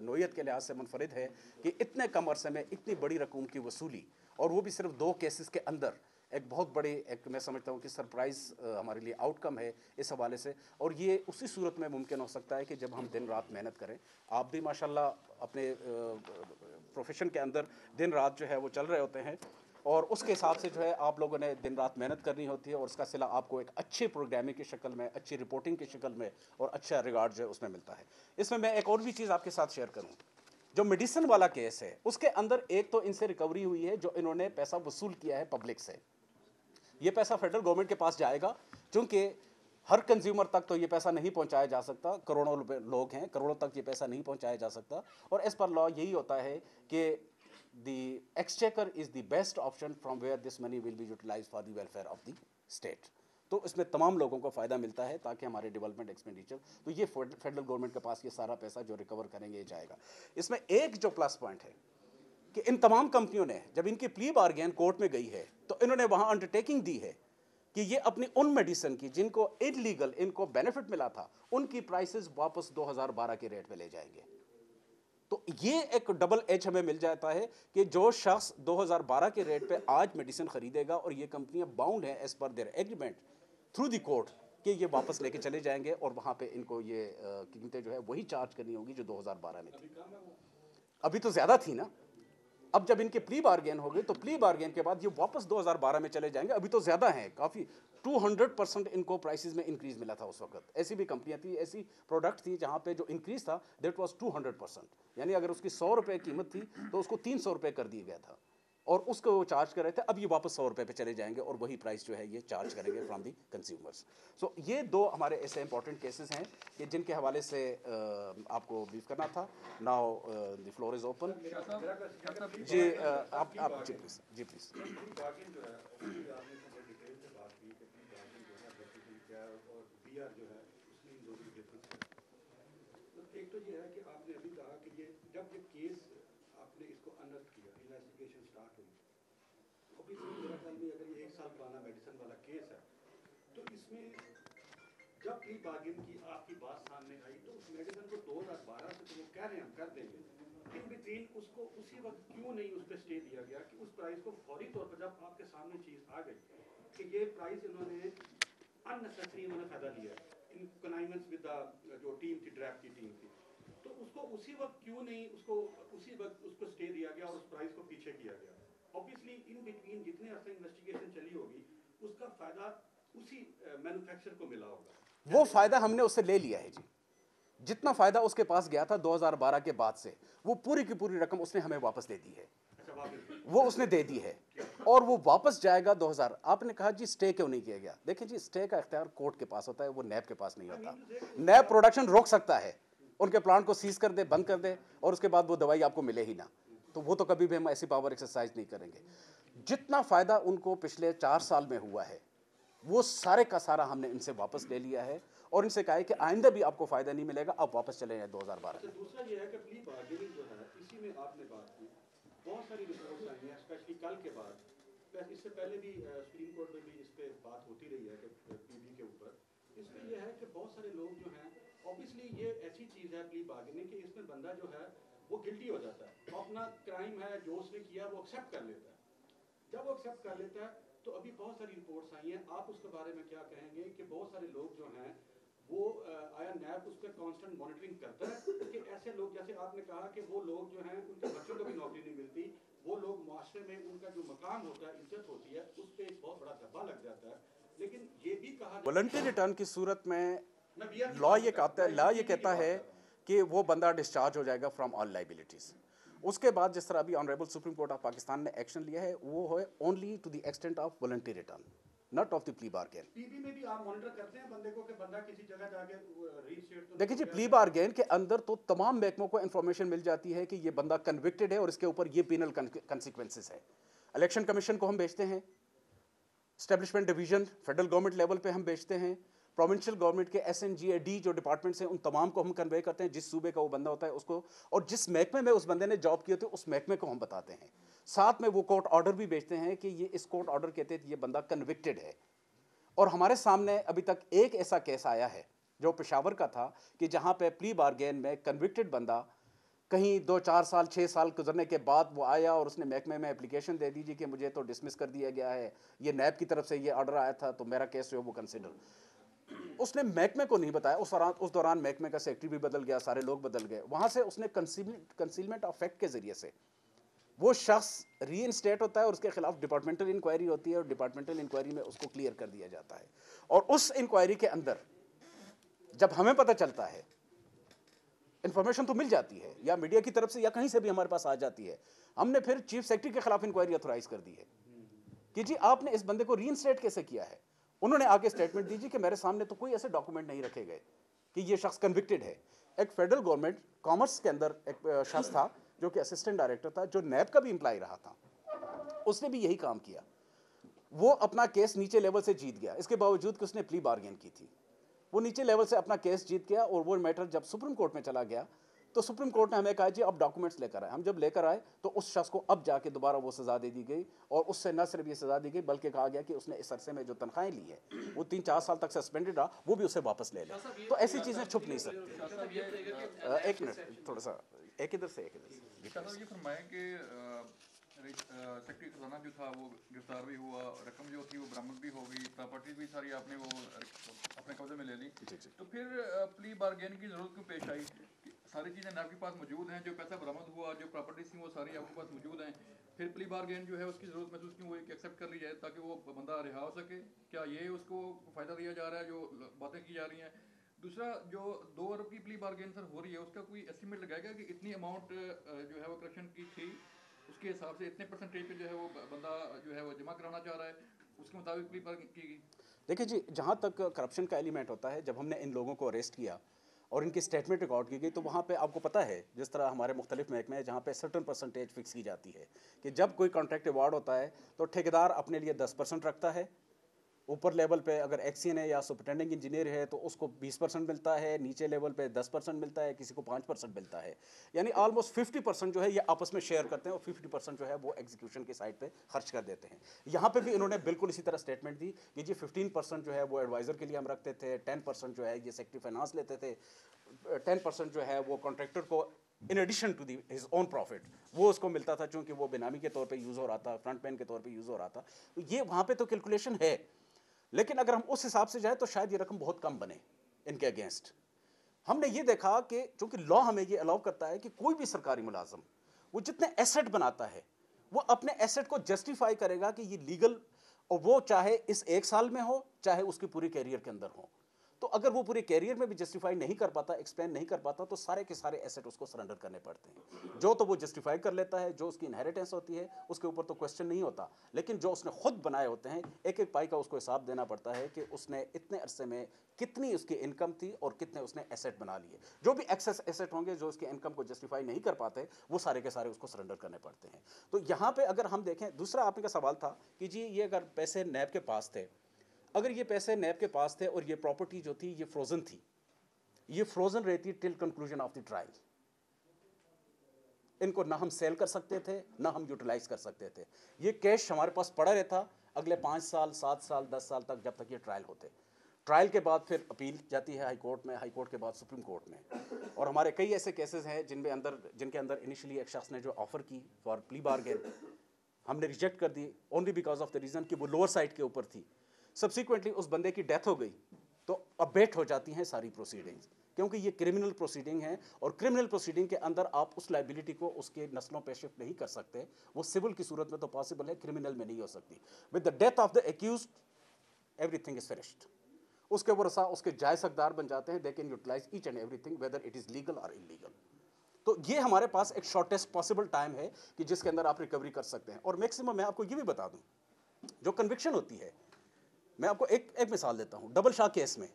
Speaker 1: नोयत के लिहाज से मुनफरिद है कि इतने कम अरसे में इतनी बड़ी रकूम की वसूली, और वो भी सिर्फ 2 केसेस के अंदर, एक बहुत बड़ी, एक मैं समझता हूँ कि सरप्राइज़ हमारे लिए आउटकम है इस हवाले से। और ये उसी सूरत में मुमकिन हो सकता है कि जब हम दिन रात मेहनत करें। आप भी माशाल्लाह अपने प्रोफेशन के अंदर दिन रात जो है वो चल रहे होते हैं, और उसके हिसाब से जो है आप लोगों ने दिन रात मेहनत करनी होती है, और उसका सिला आपको एक अच्छे प्रोग्रामिंग की शक्ल में, अच्छी रिपोर्टिंग की शक्ल में और अच्छा रिगार्ड जो है उसमें मिलता है। इसमें मैं एक और भी चीज़ आपके साथ शेयर करूँ। जो मेडिसिन वाला केस है उसके अंदर एक तो इनसे रिकवरी हुई है जो इन्होंने पैसा वसूल किया है पब्लिक से। ये पैसा फेडरल गवर्नमेंट के पास जाएगा, क्योंकि हर कंज्यूमर तक तो ये पैसा नहीं पहुंचाया जा सकता, करोड़ों लोग हैं, करोड़ों तक ये पैसा नहीं पहुंचाया जा सकता। और एज पर लॉ यही होता है कि the exchequer is the best option from where this money will be utilized for the welfare of the state। तो इसमें तमाम लोगों को फ़ायदा मिलता है, ताकि हमारे डेवलपमेंट एक्सपेंडिचर, तो ये फेडरल गवर्नमेंट के पास ये सारा पैसा जो रिकवर करेंगे जाएगा। इसमें एक जो प्लस पॉइंट है कि इन तमाम कंपनियों ने जब इनकी प्ली बार्गेन कोर्ट में गई है तो इन्होंने वहाँ अंडरटेकिंग दी है कि ये अपनी उन मेडिसिन की जिनको इलीगल इनको बेनिफिट मिला था उनकी प्राइसेस वापस 2012 के रेट पे ले जाएंगे। तो ये एक डबल एज हमें मिल जाता है कि जो शख्स 2012 के रेट पे आज मेडिसिन खरीदेगा, और ये कंपनियां बाउंड हैं as per their agreement through the court कि ये वापस लेके चले जाएंगे, और वहाँ पे इनको ये कीमतें जो है वही चार्ज करनी होगी जो 2012 में थी। अभी तो ज़्यादा थी ना, अब जब इनके प्ली बार्गेन हो गए तो प्ली बार्गेन के बाद ये वापस 2012 में चले जाएंगे। अभी तो ज़्यादा हैं, काफ़ी 200% इनको प्राइसेस में इंक्रीज मिला था उस वक्त। ऐसी भी कंपनियां थी, ऐसी प्रोडक्ट थी जहां पे जो इंक्रीज था दैट वाज 200%, यानी अगर उसकी 100 रुपये कीमत थी तो उसको 300 रुपये कर दिया गया था, और उसको वो चार्ज कर रहे थे। अब ये वापस 100 रुपये पे चले जाएंगे और वही प्राइस जो है ये चार्ज करेंगे फ्रॉम दी कंज्यूमर्स। सो ये 2 हमारे ऐसे इंपॉर्टेंट केसेस हैं कि जिनके हवाले से आपको ब्रीफ करना था। Now the floor is open. जी आप जी प्लीज।
Speaker 4: एक तो ये है कि आपने अभी कहा कि ये जब ये केस आपने इसको अनर्थ किया, इन्वेस्टिगेशन स्टार्ट हुई, ऑब्वियसली मेरा ख्याल में अगर ये 1 साल पुराना मेडिसिन वाला केस है तो इसमें जब प्ली बार्गेन की आपकी बात सामने आई तो उस मेडिसिन को 2012 से तो वो कह रहे हैं हम कर देंगे, इन बिटवीन उसको उसी वक्त क्यों नहीं उस पर स्टे दिया गया कि उस प्राइस को फौरी तौर पर जब आपके सामने चीज़ आ गई कि ये प्राइस इन्होंने अननेसेसरी इन्होंने फायदा लिया इन कनाइमेंट्स विद द जो टीम थी, ड्रैप की टीम थी, तो उसको उसी वक्त क्यों नहीं उसको उसी वक्त उसको स्टे दिया गया और उस प्राइस को पीछे किया गया। ऑब्वियसली इन बिटवीन जितने अरसे इन्वेस्टिगेशन चली होगी उसका फायदा उसी मैन्युफैक्चरर को मिला होगा।
Speaker 1: वो फायदा हमने उससे ले लिया है जी, जितना फायदा उसके पास गया था 2012 के बाद से वो पूरी की पूरी रकम उसने हमें वापस दे दी है। वो उसने दे दी है और वो वापस जाएगा 2000। आपने कहा जी स्टे क्यों नहीं किया गया, देखिए जी स्टे का इख्तियार कोर्ट के पास होता है, वो नैब के पास नहीं होता। नैब प्रोडक्शन रोक सकता है, उनके प्लांट को सीज कर दे, बंद कर दे, और उसके बाद वो दवाई आपको मिले ही ना, तो वो तो कभी भी हम ऐसी पावर एक्सरसाइज नहीं करेंगे। जितना फ़ायदा उनको पिछले 4 साल में हुआ है, वो सारे का सारा हमने इनसे वापस ले लिया है और इनसे कहा है कि आइंदा भी आपको फ़ायदा नहीं मिलेगा, आप वापस चले जाएं 2012 में।
Speaker 4: दूसरा ये है कि प्ली बार्गेनिंग जो है, इसी में आपने बात की, बहुत सारी रिपोर्ट्स आई हैं, स्पेशली कल के बाद, इससे पहले भी सुप्रीम कोर्ट में भी इस पे बात होती रही है कि पीबी के ऊपर। इसमें यह है कि बहुत सारे लोग जो हैं, ऑब्वियसली ये ऐसी चीज़ है प्ली बार्गेनिंग कि इसमें बंदा जो है वो गिल्टी हो जाता है, वो अपना क्राइम है जो उसने किया वो एक्सेप्ट कर लेता है। जब वो एक्सेप्ट कर लेता है तो अभी बहुत सारी रिपोर्ट्स आई हैं, आप उसके बारे में क्या कहेंगे कि बहुत सारे लोग जो हैं वो आया नैब उस पर कांस्टेंट मॉनिटरिंग करता है कि ऐसे लोग, जैसे आपने कहा कि वो लोग जो हैं उनके बच्चों को भी नौकरी नहीं मिलती, वो लोग माशरे में उनका जो मकाम होता है, इज्जत होती है, उस पर एक बहुत बड़ा धब्बा लग जाता है। लेकिन ये भी कहा
Speaker 1: वॉलंटरी रिटर्न की सूरत में लॉ ये कहता है कि वो बंदा डिस्चार्ज हो जाएगा फ्रॉम ऑल लाइबिलिटीज। उसके बाद जिस तरह अभी honourable Supreme Court of Pakistan ने एक्शन लिया है, वो है only to the extent of voluntary return, not of the plea bargain.
Speaker 4: PB में भी आप मॉनिटर करते हैं बंदे को कि बंदा किसी जगह जाके रीस्टेट तो
Speaker 1: देखिए जी, प्ली बार्गेन के अंदर तो तमाम महकमों को इंफॉर्मेशन मिल जाती है कि ये बंदा कन्विक्टेड है और इसके ऊपर ये पीनल कंसिक्वेंसेस है। इलेक्शन कमीशन को हम भेजते हैं, establishment division federal government level पे हम भेजते हैं, प्रोविंशियल गवर्नमेंट के SNGAD जो डिपार्टमेंट्स हैं उन तमाम को हम कन्वे करते हैं, जिस सूबे का वो बंदा होता है उसको, और जिस महकमे में उस बंदे ने जॉब की होती है उस महकमे को हम बताते हैं। साथ में वो कोर्ट ऑर्डर भी भेजते हैं कि ये इस कोर्ट ऑर्डर के तहत ये बंदा कन्विक्टेड है। और हमारे सामने अभी तक एक ऐसा केस आया है जो पेशावर का था कि जहाँ पे प्ली बार्गेन में कन्विक्टेड बंदा कहीं 2-4 साल 6 साल गुजरने के बाद वो आया और उसने महकमे में एप्लीकेशन दे दीजिए कि मुझे तो डिसमिस कर दिया गया है, ये नैब की तरफ से ये ऑर्डर आया था तो मेरा केस जो है वो कंसिडर, उसने महकमे को नहीं बताया। उस दौरान महकमे का सेक्रेटरी भी बदल गया, सारे लोग बदल गए। वहाँ से उसने कंसीलमेंट ऑफ फैक्ट के जरिए से वो शख्स रीइंस्टेट होता है और उसके खिलाफ डिपार्टमेंटल इंक्वायरी होती है और डिपार्टमेंटल इंक्वायरी में उसको क्लियर कर दिया जाता है। और उस इंक्वायरी के अंदर जब हमें पता चलता है, इंफॉर्मेशन तो मिल जाती है या मीडिया की तरफ से या कहीं से भी हमारे पास आ जाती है, हमने फिर चीफ सेक्रेटरी के खिलाफ इंक्वायरी ऑथोराइज कर दी है कि जी आपने इस बंदे को रीइंस्टेट कैसे किया है। उन्होंने आगे स्टेटमेंट दी जी कि मेरे सामने तो कोई ऐसे डॉक्यूमेंट नहीं रखे गए कि ये शख्स कन्विक्टेड है। एक फेडरल गवर्नमेंट कॉमर्स के अंदर एक शख्स था जो कि असिस्टेंट डायरेक्टर था, जो नैब का भी इंप्लाई रहा था, उसने भी यही काम किया। वो अपना केस नीचे लेवल से जीत गया, इसके बावजूद कि उसने प्ली बार्गेन की थी। वो नीचे लेवल से अपना केस जीत गया और वो मैटर जब सुप्रीम कोर्ट में चला गया तो सुप्रीम कोर्ट ने हमें कहा जी अब डॉक्यूमेंट्स लेकर आए। हम जब लेकर आए तो उस शख्स को अब जाके दोबारा वो सज़ा दे दी गई और उससे न सिर्फ ये सज़ा दी गई बल्कि कहा गया कि उसने इस अरसे में जो तनख्वाहें ली है वो 3-4 साल तक सस्पेंडेड रहा, वो भी उसे वापस ले ले। तो ऐसी चीज़ें छुप नहीं सकती। एक मिनट, थोड़ा सा एक इधर से
Speaker 3: ये फरमाएं कि सेक्रेटरी खजाना जो था वो गिरफ्तार भी हुआ, रकम जो थी वो बरामद भी हो गई, प्रॉपर्टी भी सारी आपने वो अपने कब्जे में ले ली, तो फिर प्ली बार्गेन की जरूरत क्यों पेश आई? सारी चीज़ें आपके पास मौजूद हैं, जो पैसा बरामद हुआ, जो प्रॉपर्टी थी वो सारी आपके पास मौजूद हैं, फिर प्ली बार्गेन जो है उसकी ज़रूरत महसूस क्यों हुई कि एक्सेप्ट कर ली जाए ताकि वो बंदा रिहा हो सके? क्या ये उसको फ़ायदा दिया जा रहा है जो बातें की जा रही हैं? दूसरा, जो 2 अरब की प्ली बार्गेन सर हो रही है उसका कोई एस्टिमेट लगाएगा कि इतनी अमाउंट जो है वो करप्शन की थी, उसके हिसाब से इतने परसेंटेज पे जो है वो बंदा जो है वो जमा कराना चाह रहा है, उसके मुताबिक प्ली बार्गेन की गई?
Speaker 1: देखिए जी, जहाँ तक करप्शन का एलिमेंट होता है, जब हमने इन लोगों को अरेस्ट किया और इनकी स्टेटमेंट रिकॉर्ड की गई तो वहाँ पे आपको पता है जिस तरह हमारे मुख्तलिफ महकमे हैं जहाँ पे सर्टन परसेंटेज फिक्स की जाती है कि जब कोई कॉन्ट्रैक्ट अवार्ड होता है तो ठेकेदार अपने लिए 10% रखता है, ऊपर लेवल पे अगर एक्सीएन है या सुपरिटेंडिंग इंजीनियर है तो उसको 20% मिलता है, नीचे लेवल पे 10% मिलता है, किसी को 5% मिलता है, यानी ऑलमोस्ट 50% जो है ये आपस में शेयर करते हैं और 50% जो है वो एग्जीक्यूशन की साइड पे खर्च कर देते हैं। यहाँ पे भी इन्होंने बिल्कुल इसी तरह स्टेटमेंट दी कि जी 15% जो है वो एडवाइज़र के लिए हम रखते थे, 10% जो है ये सेक्रेटरी फाइनेंस लेते थे, 10% जो है वो कॉन्ट्रैक्टर को in addition to his own profit वो उसको मिलता था, चूँकि वो बेनामी के तौर पर यूज़ हो रहा था, फ्रंट मैन के तौर पर यूज़ हो रहा था। तो ये वहाँ पर तो कैलकुलेशन है, लेकिन अगर हम उस हिसाब से जाए तो शायद ये रकम बहुत कम बने इनके अगेंस्ट। हमने ये देखा कि चूंकि लॉ हमें ये अलाउ करता है कि कोई भी सरकारी मुलाजम वो जितने एसेट बनाता है वो अपने एसेट को जस्टिफाई करेगा कि ये लीगल, और वो चाहे इस 1 साल में हो चाहे उसकी पूरी कैरियर के अंदर हो। तो अगर वो पूरे कैरियर में भी जस्टिफाई नहीं कर पाता, एक्सप्लेन नहीं कर पाता, तो सारे के सारे एसेट उसको सरेंडर करने पड़ते हैं। जो तो वो जस्टिफाई कर लेता है, जो उसकी इनहेरिटेंस होती है उसके ऊपर तो क्वेश्चन नहीं होता, लेकिन जो उसने खुद बनाए होते हैं एक एक पाई का उसको हिसाब देना पड़ता है कि उसने इतने अरसे में कितनी उसकी इनकम थी और कितने उसने एसेट बना लिए। जो भी एक्सेस एसेट होंगे जो उसके इनकम को जस्टिफाई नहीं कर पाते, वो सारे के सारे उसको सरेंडर करने पड़ते हैं। तो यहाँ पे अगर हम देखें, दूसरा आपने का सवाल था कि जी ये अगर पैसे नैब के पास थे, अगर ये पैसे नैब के पास थे और ये प्रॉपर्टी जो थी ये फ्रोजन थी, ये फ्रोजन रहती till conclusion of the trial, इनको ना हम सेल कर सकते थे ना हम यूटिलाइज कर सकते थे, ये कैश हमारे पास पड़ा रहता अगले 5 साल 7 साल 10 साल तक, जब तक ये ट्रायल होते। ट्रायल के बाद फिर अपील जाती है हाई कोर्ट में, हाई कोर्ट के बाद सुप्रीम कोर्ट में। और हमारे कई ऐसे केसेस हैं जिनके अंदर इनिशियली एक शख्स ने जो ऑफर की फॉर प्ली बार्गेन, हमने रिजेक्ट कर the only because of the reason कि वो लोअर साइड के ऊपर थी। सब्सिक्वेंटली उस बंदे की डेथ हो गई तो अबेट हो जाती हैं सारी प्रोसीडिंग्स, क्योंकि ये क्रिमिनल प्रोसीडिंग है और क्रिमिनल प्रोसीडिंग के अंदर आप उस लाइबिलिटी को उसके नस्लों पे शिफ्ट नहीं कर सकते। वो सिविल की सूरत में तो पॉसिबल है, क्रिमिनल में नहीं हो सकती। With the death of the accused everything is finished. उसके वर्षा उसके जायज़ हकदार बन जाते हैं, they can utilize each and everything whether it is legal और इलीगल। तो ये हमारे पास एक शॉर्टेस्ट पॉसिबल टाइम है कि जिसके अंदर आप रिकवरी कर सकते हैं। और मैक्सिमम मैं आपको ये भी बता दूं, जो कन्विक्शन होती है, मैं आपको एक मिसाल देता हूं। डबल शाह केस में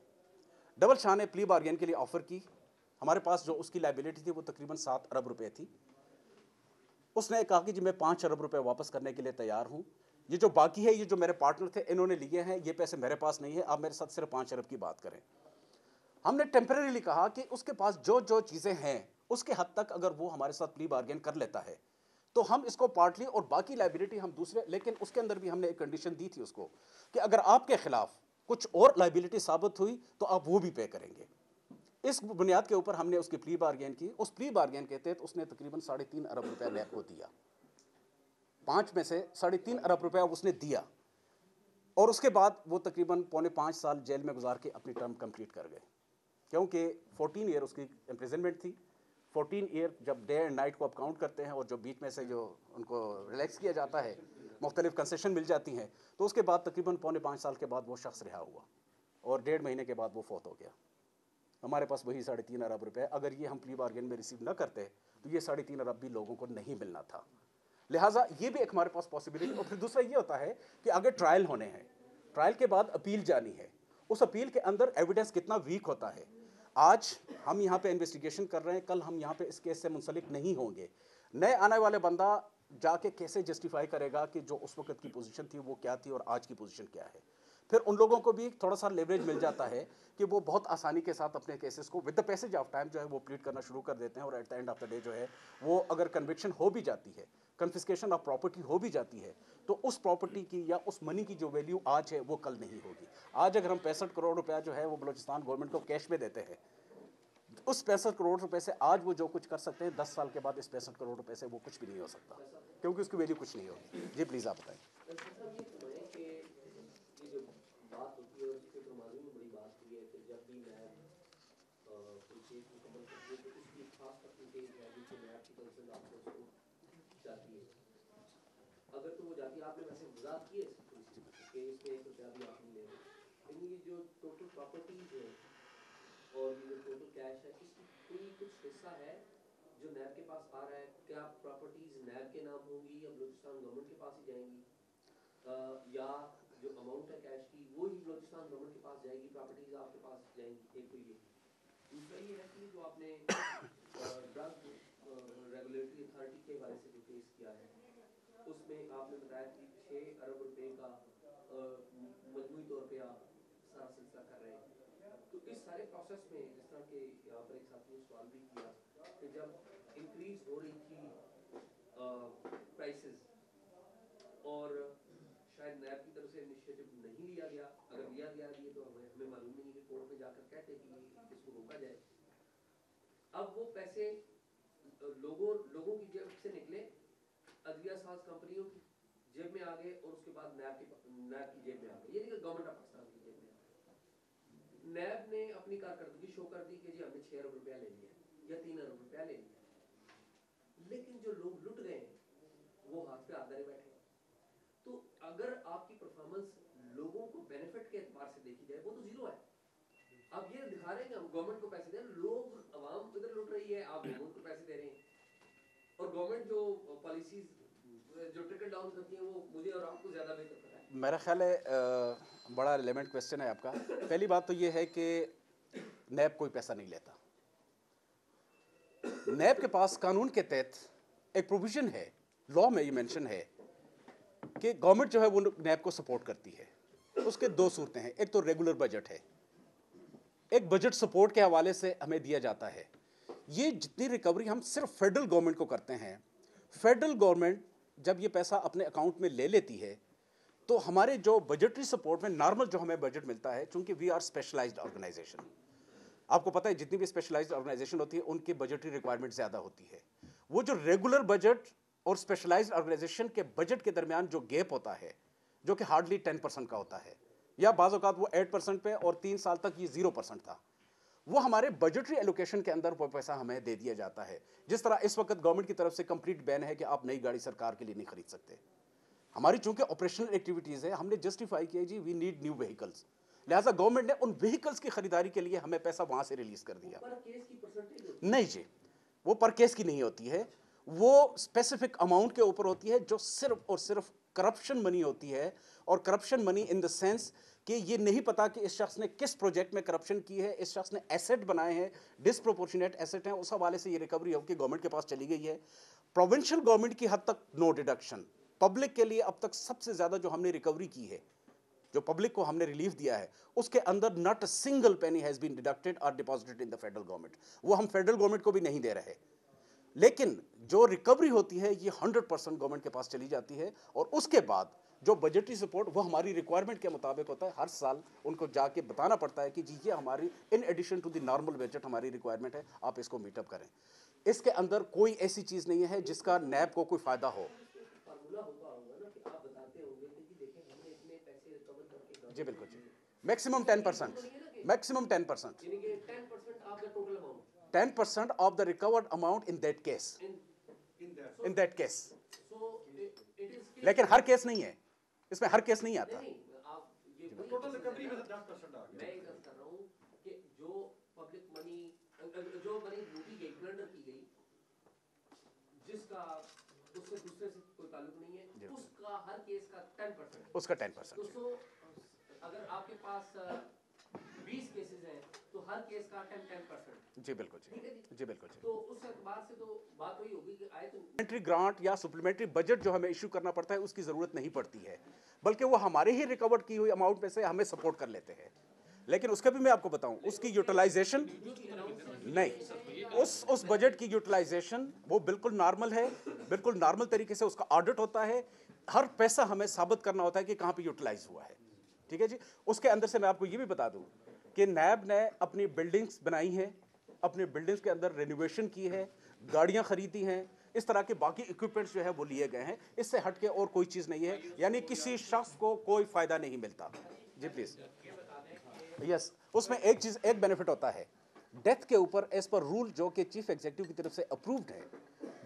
Speaker 1: डबल शाह ने प्ली बार्गेन के लिए ऑफर की, हमारे पास जो उसकी लाइबिलिटी थी वो तकरीबन 7 अरब रुपए थी। उसने कहा कि जी मैं 5 अरब रुपए वापस करने के लिए तैयार हूं, ये जो बाकी है, ये जो मेरे पार्टनर थे इन्होंने लिए हैं, ये पैसे मेरे पास नहीं है, आप मेरे साथ सिर्फ 5 अरब की बात करें। हमने टेम्परेरीली कहा कि उसके पास जो जो चीजें हैं उसके हद तक अगर वो हमारे साथ प्ली बार्गेन कर लेता है तो हम इसको पार्टली और बाकी लाइबिलिटी हम दूसरे, लेकिन उसके अंदर भी हमने एक कंडीशन दी थी उसको कि अगर आपके खिलाफ कुछ और लाइबिलिटी साबित हुई तो आप वो भी पे करेंगे। इस बुनियाद के ऊपर हमने उसकी प्ली बार्गेन की। उस प्ली बार्गेन के तहत उसने तकरीबन 3.5 अरब रुपया नैब को दिया, 5 में से 3.5 अरब रुपया उसने दिया। और उसके बाद वो तकरीबन 4.5 साल जेल में गुजार के अपनी टर्म कंप्लीट कर गए, क्योंकि 14 ईयर उसकी इम्प्रिजनमेंट थी। 14 ईयर जब डे एंड नाइट को आप काउंट करते हैं और जो बीच में से जो उनको रिलैक्स किया जाता है, मुख्तलिफ कंसेशन मिल जाती हैं, तो उसके बाद तकरीबन 4.5 साल के बाद वो शख्स रिहा हुआ और 1.5 महीने के बाद वो फौत हो गया। हमारे पास वही 3.5 अरब रुपए, अगर ये हम प्ली बार्गेन में रिसीव ना करते तो ये 3.5 अरब भी लोगों को नहीं मिलना था। लिहाजा ये भी एक हमारे पास पॉसिबिलिटी। और फिर दूसरा ये होता है कि अगर ट्रायल होने हैं, ट्रायल के बाद अपील जानी है, उस अपील के अंदर एविडेंस कितना वीक होता है। आज हम यहाँ पे इन्वेस्टिगेशन कर रहे हैं, कल हम यहाँ पे इस केस से मुंसलिक नहीं होंगे। नए आने वाले बंदा जाके कैसे जस्टिफाई करेगा कि जो उस वक्त की पोजीशन थी वो क्या थी और आज की पोजीशन क्या है। फिर उन लोगों को भी थोड़ा सा लेवरेज मिल जाता है कि वो बहुत आसानी के साथ अपने केसेस को with the passage of time जो है वो प्लीड करना शुरू कर देते हैं। और at the end of the day जो है वो अगर कन्विक्शन हो भी जाती है, कन्फिस्केशन ऑफ प्रॉपर्टी हो भी जाती है, तो उस प्रॉपर्टी की या उस मनी की जो वैल्यू आज है वो कल नहीं होगी। आज अगर हम 65 करोड़ रुपया जो है वो बलूचिस्तान गवर्नमेंट को कैश में देते हैं, उस 65 करोड़ रुपए से आज वो जो कुछ कर सकते हैं, 10 साल के बाद इस 65 करोड़ रुपए से वो कुछ भी नहीं हो सकता, क्योंकि उसकी वैल्यू कुछ नहीं होगी। जी प्लीज़ आप बताएं।
Speaker 2: बात होती है और जिसके प्रमाणों में बड़ी बात हुई है कि जब भी मैं कोई केस मुकम्मल करती है तो उसकी खास परसेंटेज है जिससे मैं आपकी कंसर्न आपको उसको जाती है। अगर तो वो जाती है, आपने वैसे वजाहत की है कि इसमें 1 रुपया भी आप नहीं ले रहे, लेकिन ये जो टोटल प्रॉपर्टीज है और ये जो टोटल कैश है, इसकी कोई कुछ हिस्सा है जो नैब के पास आ रहा है? क्या प्रॉपर्टीज नैब के नाम होंगी या बलूचिस्तान गवर्नमेंट के पास ही जाएंगी, या जो अमाउंट है कैश की वो ही बलूचिस्तान गवर्नमेंट के पास जाएगी, प्रॉपर्टीज आपके पास जाएंगी? एक तो ये। दूसरा ये है कि जो आपने ड्रग रेगुलेटरी अथॉरिटी के हवाले से जो केस किया है, उसमें आपने बताया कि 6 अरब रुपए का मजमूई तौर पे आप सारा सिलसिला कर रहे हैं। तो इस सारे प्रोसेस में, जिस तरह के यहाँ पर एक साथी ने सवाल भी किया कि जब इंक्रीज हो रही थी प्राइसेस और शायद नैब की तरफ से इनिशिएटिव नहीं लिया गया, अगर लिया गया ये तो हमें मालूम नहीं कि कोर्ट में जाकर कहते कि इसको रोका जाए। अब वो पैसे लोगों की जेब से निकले, अदलिया साज कंपनियों की जेब में आ गए और उसके बाद नैब की जेब में आ गए, यानी कि गवर्नमेंट ऑफ पाकिस्तान की जेब में आ गए। नैब ने अपनी कारकर्दगी शो कर दी कि जी हमने 6 अरब रुपया ले लिया या 3 अरब रुपया ले लिया, लेकिन जो लोग लुट गए वो हाथ पे हाथ धरे बैठे। तो अगर आपकी परफॉर्मेंस लोगों को बेनिफिट के एतबार से देखी जाए वो तो जीरो है। आप ये दिखा रहे हैं कि हम गवर्नमेंट को पैसे दे रहे हैं, लोग आवाम इधर लुट रही है, आप गवर्नमेंट को पैसे दे रहे हैं, और गवर्नमेंट जो पॉलिसीज जो ट्रिकल डाउन करती है वो मुझे और आपको ज्यादा बेहतर पता है।
Speaker 1: मेरा ख्याल है बड़ा रिलेवेंट क्वेश्चन है आपका। पहली बात तो ये है कि नैब कोई पैसा नहीं लेता। नैब के पास कानून के तहत एक प्रोविजन है, लॉ में ये मेंशन है कि गवर्नमेंट जो है वो नैब को सपोर्ट करती है। उसके दो सूरतें हैं, एक तो रेगुलर बजट है, एक बजट सपोर्ट के हवाले से हमें दिया जाता है। ये जितनी रिकवरी हम सिर्फ फेडरल गवर्नमेंट को करते हैं, फेडरल गवर्नमेंट जब ये पैसा अपने अकाउंट में ले लेती है तो हमारे जो बजटरी सपोर्ट में नॉर्मल जो हमें बजट मिलता है, चूंकि वी आर स्पेशलाइज्ड ऑर्गेनाइजेशन, आपको पता है जितनी भी स्पेशलाइज्ड ऑर्गेनाइजेशन होती है उनकी बजटरी रिक्वायरमेंट ज़्यादा होती है। वो जो रेगुलर बजट और स्पेशलाइज्ड ऑर्गेनाइजेशन के बजट के दरमियान जो गैप होता है, जो कि हार्डली 10% का होता है, या बाज़ औक़ात वो 8% पे और 3 साल तक ये 0% था, वो हमारे बजटरी एलोकेशन के अंदर वो पैसा हमें दे दिया जाता है। जिस तरह इस वक्त गवर्नमेंट की तरफ से कंप्लीट बैन है कि आप नई गाड़ी सरकार के लिए नहीं खरीद सकते। हमारी चूंकि ऑपरेशनल एक्टिविटीज़ है, हमने जस्टिफाई किया जी वी नीड न्यू व्हीकल्स, लिहाजा गवर्नमेंट ने उन व्हीकल्स की खरीदारी के लिए हमें पैसा वहाँ से रिलीज़ कर दिया।
Speaker 2: पर केस की परसेंटेज
Speaker 1: नहीं जी, वो पर केस की नहीं होती है, वो स्पेसिफिक अमाउंट के ऊपर होती है जो सिर्फ और सिर्फ करप्शन मनी होती है। और corruption money in the sense कि ये नहीं पता कि इस शख्स ने किस प्रोजेक्ट में करप्शन की है, इस शख्स ने एसेट बनाए हैं, डिसप्रोपोर्शनेट एसेट हैं, उस हवाले से ये रिकवरी होकर गवर्नमेंट के पास चली गई है। प्रोविंशियल गवर्नमेंट की हद तक नो डिडक्शन। पब्लिक के लिए अब तक सबसे ज़्यादा जो हमने रिकवरी की है, जो पब्लिक को हमने रिलीफ दिया है, उसके अंदर not a single penny has been deducted और deposited in the federal government. वो हम फेडरल गवर्नमेंट को भी नहीं दे रहे, लेकिन जो रिकवरी होती है ये 100% गवर्नमेंट के पास चली जाती है। और उसके बाद जो बजटरी सपोर्ट वो हमारी रिक्वायरमेंट के मुताबिक होता है। हर साल उनको जाके बताना पड़ता है कि जी ये हमारी in addition to the normal budget हमारी रिक्वायरमेंट है, आप इसको मीटअप करें। इसके अंदर कोई ऐसी चीज़ नहीं है जिसका नैब को कोई फ़ायदा हो।
Speaker 2: फार्मूला होगा ना कि आप बताते होंगे कि देखिए हमने इतने पैसे रिकवर करके
Speaker 1: जी बिल्कुल जी, मैक्सिमम 10%, मैक्सिमम 10%,
Speaker 2: यानी कि 10% of the total amount,
Speaker 1: 10% of the recovered amount in that case, in that case.
Speaker 2: So it is
Speaker 1: लेकिन हर केस नहीं है, इसमें हर केस नहीं आता।
Speaker 2: नहीं, आप ये
Speaker 4: टोटल रिकवरी में 10% आ गया।
Speaker 2: मैं ये कर रहा हूँ कि जो पब्लिक मनी जो मनी लूटी गई, प्लंडर की गई, जिसका उससे दूसरे से कोई ताल्लुक नहीं है, उसका हर केस का 10%,
Speaker 1: उसका 10%।
Speaker 2: दोस्तों अगर आपके पास 20 केसेस हैं तो हर केस का 10%।
Speaker 1: जी बिल्कुल
Speaker 2: ठीक है
Speaker 1: जी, जी बिल्कुल जी।
Speaker 2: तो उस एतबार से तो बात वही होगी कि आए तो
Speaker 1: सप्लीमेंट्री ग्रांट या सप्लीमेंट्री बजट जो हमें इशू करना पड़ता है उसकी ज़रूरत नहीं पड़ती है, बल्कि वो हमारे ही रिकवर की हुई अमाउंट में से हमें सपोर्ट कर लेते हैं। लेकिन उसका भी मैं आपको बताऊं, उसकी यूटिलाइजेशन नहीं, उस बजट की यूटिलाइजेशन वो बिल्कुल नॉर्मल है, बिल्कुल नॉर्मल तरीके से उसका ऑडिट होता है। हर पैसा हमें साबित करना होता है कि कहाँ पे यूटिलाइज हुआ है। ठीक है जी। उसके अंदर से मैं आपको ये भी बता दूं कि नैब ने अपनी बिल्डिंग्स बनाई हैं, अपने बिल्डिंग्स के अंदर रेनोवेशन की है, गाड़ियाँ खरीदी हैं, इस तरह के बाकी इक्विपमेंट्स जो है वो लिए गए हैं। इससे हट के और कोई चीज़ नहीं है, यानी किसी शख्स को कोई फ़ायदा नहीं मिलता। जी प्लीज़। यस, उसमें एक चीज़, एक बेनिफिट होता है डेथ के ऊपर, एज पर रूल जो कि चीफ एग्जीक्यूटिव की तरफ से अप्रूव्ड है।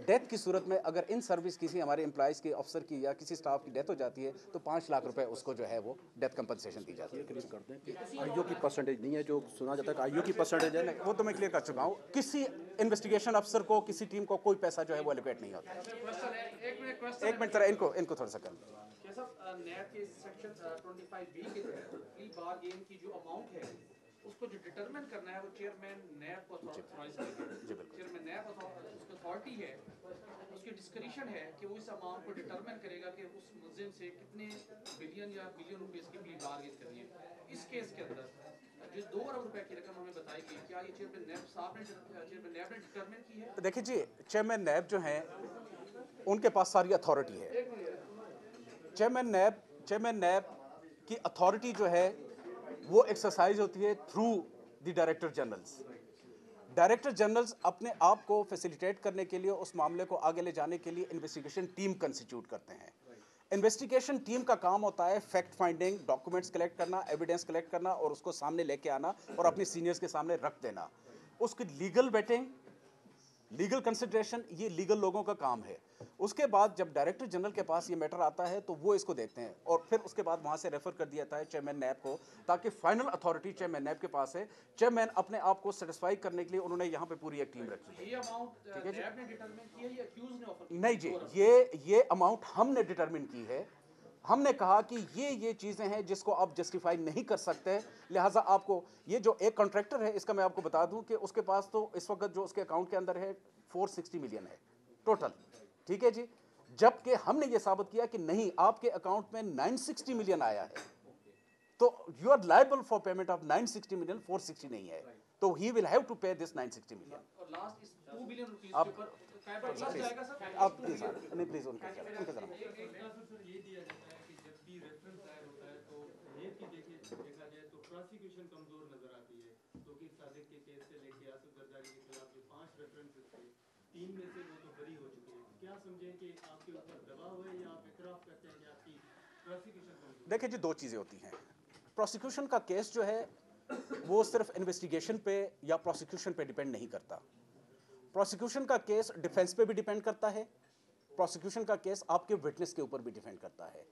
Speaker 1: डेथ की सूरत में अगर इन सर्विस किसी हमारे एम्प्लॉइज़ के, अफसर की या किसी स्टाफ की डेथ हो जाती है तो 5 लाख रुपए उसको जो है वो डेथ कंपनसेशन दी जाती है।
Speaker 5: क्लियर करते हैं कि आईओ की परसेंटेज नहीं है, जो सुना जाता है कि आईओ की परसेंटेज है।
Speaker 1: वो तो मैं क्लियर कर चुका हूँ। किसी इन्वेस्टिगेशन अफसर को, किसी टीम को कोई पैसा जो है वो एलोकेट नहीं होता। एक मिनट जरा इनको थोड़ा सा कर लो।
Speaker 6: नैब के सेक्शन 25B के तहत प्री बार गेम की जो अमाउंट है उसको जो डिटरमिन करना है वो चेयरमैन नैब को ऑथराइज करेगा। चेयरमैन नैब उसकी अथॉरिटी है, उसकी डिस्क्रिशन है कि वो इस अमाउंट को डिटरमिन करेगा कि उस मुल्जिम से कितने बिलियन या बिलियन रुपए की प्री बार गेम करनी है। इस केस के अंदर जो 2 अरब रुपए की रकम हमें बताई गई, क्या ये चेयरमैन नैब साहब ने डिटरमिन की है?
Speaker 1: देखिए जी, चेयरमैन नैब जो हैं उनके पास सारी अथॉरिटी है। चेयरमैन नैब की अथॉरिटी जो है वो एक्सरसाइज होती है through the director generals. Director generals अपने आप को फैसिलिटेट करने के लिए, उस मामले को आगे ले जाने के लिए इन्वेस्टिगेशन टीम कंस्टिट्यूट करते हैं। इन्वेस्टिगेशन टीम का काम होता है फैक्ट फाइंडिंग, डॉक्यूमेंट्स कलेक्ट करना, एविडेंस कलेक्ट करना और उसको सामने लेके आना और अपने सीनियर्स के सामने रख देना। उसकी लीगल वेटिंग लीगल कंसिडरेशन ये लीगल लोगों का काम है। उसके बाद जब डायरेक्टर जनरल के पास ये मैटर आता है तो वो इसको देखते हैं और फिर उसके बाद वहाँ से रेफर कर दिया जाता है चेयरमैन नैब को, ताकि फाइनल अथॉरिटी चेयरमैन नैब के पास है। चेयरमैन अपने आप को सेटिस्फाई करने के लिए उन्होंने यहाँ पे पूरी एक टीम रखी है।
Speaker 6: ये अमाउंट नैब ने डिटरमाइन की है या अक्यूज ने ऑफर की?
Speaker 1: नहीं जी, ये अमाउंट हमने डिटरमिन की है। हमने कहा कि ये चीज़ें हैं जिसको आप जस्टिफाई नहीं कर सकते, लिहाजा आपको ये जो एक कॉन्ट्रैक्टर है इसका मैं आपको बता दूं कि उसके पास तो इस वक्त जो उसके अकाउंट के अंदर है 460 मिलियन है टोटल, ठीक है जी। जबकि हमने ये साबित किया कि नहीं, आपके अकाउंट में 960 मिलियन आया है, तो you are liable for payment of 960 million, 460 नहीं है, तो he will have to pay this 960 million.
Speaker 6: और लास्ट इस 2 बिलियन रुपीस
Speaker 1: आप-
Speaker 6: के ऊपर फाइबर प्लस जाएगा सर?
Speaker 1: आप प्लीज नहीं, प्लीज उनके जरा
Speaker 7: सर ये दिया जाता है कि जब भी रेफरेंस दायर होता है तो नेब की देखा जाए तो प्रोसिक्यूशन कमजोर नजर आती है। तौकीर सादिक के केस से लेके आसिफ जरदारी के खिलाफ जो 5 रेफरेंसेस थे, 3 में से वो तो बरी हो चुके हैं। क्या समझें कि आपके ऊपर दबाव है या आप इतराफ करते हैं कि आपकी प्रोसिक्यूशन कमजोर?
Speaker 1: देखिए जी, दो चीज़ें होती हैं। प्रोसिक्यूशन का केस जो है वो सिर्फ इन्वेस्टिगेशन पे या प्रोसिक्यूशन पे डिपेंड नहीं करता। प्रोसिक्यूशन का केस डिफेंस पे भी डिपेंड करता है। प्रोसिक्यूशन का केस आपके विटनेस के ऊपर भी डिपेंड करता है।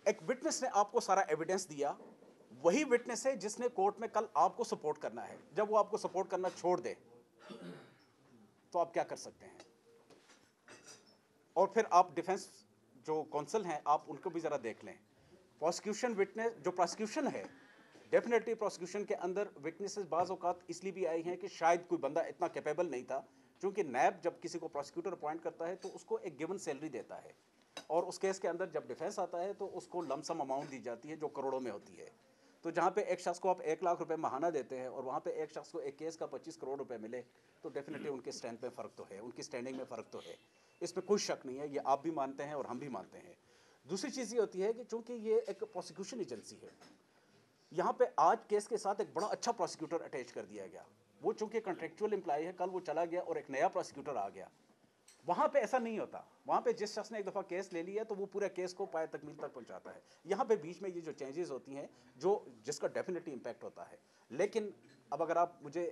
Speaker 1: एक विटनेस ने आपको सारा एविडेंस दिया, वही विटनेस है जिसने कोर्ट में कल आपको सपोर्ट करना है। जब वो आपको सपोर्ट करना छोड़ दे तो आप क्या कर सकते हैं? और फिर आप डिफेंस जो कौंसल हैं आप उनको भी ज़रा देख लें। प्रोसिक्यूशन विटनेस जो प्रोसिक्यूशन है, डेफिनेटली प्रोसिक्यूशन के अंदर विटनेसेस बाज़ औक़ात इसलिए भी आई हैं कि शायद कोई बंदा इतना कैपेबल नहीं था, क्योंकि नैब जब किसी को प्रोसिक्यूटर अपॉइंट करता है तो उसको एक गिवन सैलरी देता है, और उस केस के अंदर जब डिफेंस आता है तो उसको लमसम अमाउंट दी जाती है जो करोड़ों में होती है। तो जहाँ पे एक शख्स को आप 1 लाख रुपए महाना देते हैं और वहाँ पे एक शख्स को एक केस का 25 करोड़ रुपए मिले, तो डेफिनेटली उनके स्टैंड पे फ़र्क तो है, उनकी स्टैंडिंग में फ़र्क तो है, इसमें कोई शक नहीं है। ये आप भी मानते हैं और हम भी मानते हैं। दूसरी चीज़ ये होती है कि चूँकि ये एक प्रोसिक्यूशन एजेंसी है, यहाँ पे आज केस के साथ एक बड़ा अच्छा प्रोसिक्यूटर अटैच कर दिया गया। वो चूँकि कॉन्ट्रेक्चुअल एम्प्लॉय है, कल वो चला गया और एक नया प्रोसिक्यूटर आ गया। वहाँ पे ऐसा नहीं होता। वहाँ पे जिस शख्स ने एक दफ़ा केस ले लिया तो वो पूरे केस को पाए तकमील तक पहुँचाता है। यहाँ पे बीच में ये जो चेंजेस होती हैं जो जिसका डेफिनेटली इम्पैक्ट होता है। लेकिन अब अगर आप मुझे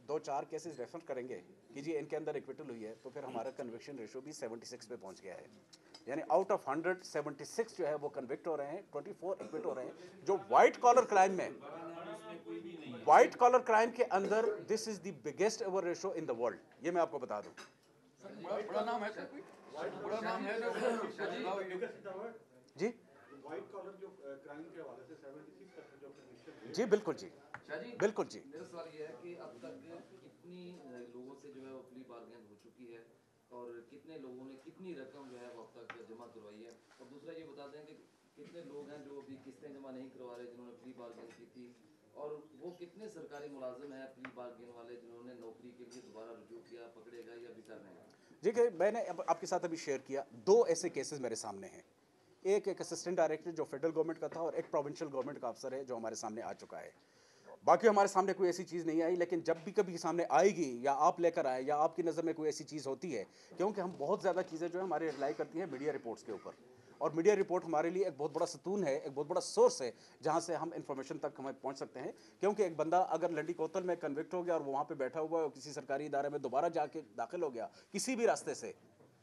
Speaker 1: 2-4 केसेस रेफर करेंगे कि जी इनके अंदर एक्विटल हुई है, तो फिर हमारा कन्विक्शन रेशो भी 76 पे पहुँच गया है। यानी आउट ऑफ 100 76 जो है वो कन्विक्ट हो रहे हैं, 24 एक्विट हो रहे हैं। जो वाइट कॉलर क्राइम में, वाइट कॉलर क्राइम के अंदर this is the biggest ever ratio in the world. ये मैं आपको बता दूं।
Speaker 3: बड़ा नाम है सर, कोई बड़ा नाम है
Speaker 1: जी
Speaker 4: व्हाइट कॉलर जो क्राइम के हवाले से 76% जो कमीशन है।
Speaker 1: जी बिल्कुल जी, बिल्कुल जी।
Speaker 2: मेरा सवाल ये है कि अब तक कितनी लोगों से जो है वो प्ली बार्गेन हो चुकी है और कितने लोगों ने कितनी रकम जो है वो अब तक जमा करवाई है? और दूसरा ये बता दें कि कितने लोग हैं जो अभी किस्तें जमा नहीं करवा रहे जिन्होंने प्ली बार्गेन की थी, और वो कितने सरकारी मुलाजिम हैं प्ली बार्गेन वाले जिन्होंने नौकरी के लिए दोबारा रुजू किया, पकड़े गए या भी कर रहे हैं?
Speaker 1: देखिए, मैंने अब आपके साथ अभी शेयर किया 2 ऐसे केसेस मेरे सामने हैं। एक असिस्टेंट डायरेक्टर जो फेडरल गवर्नमेंट का था और एक प्रोविंशियल गवर्नमेंट का अफसर है जो हमारे सामने आ चुका है। बाकी हमारे सामने कोई ऐसी चीज़ नहीं आई, लेकिन जब भी कभी सामने आएगी या आप लेकर आए या आपकी नज़र में कोई ऐसी चीज़ होती है, क्योंकि हम बहुत ज़्यादा चीज़ें जो है हमारी रिलाई करती हैं मीडिया रिपोर्ट्स के ऊपर, और मीडिया रिपोर्ट हमारे लिए एक बहुत बड़ा सतून है, एक बहुत बड़ा सोर्स है जहाँ से हम इंफॉर्मेशन तक हमें पहुँच सकते हैं। क्योंकि एक बंदा अगर लंडी कोतल में कन्विक्ट हो गया और वो वहाँ पर बैठा हुआ है और किसी सरकारी इदारे में दोबारा जाके दाखिल हो गया किसी भी रास्ते से,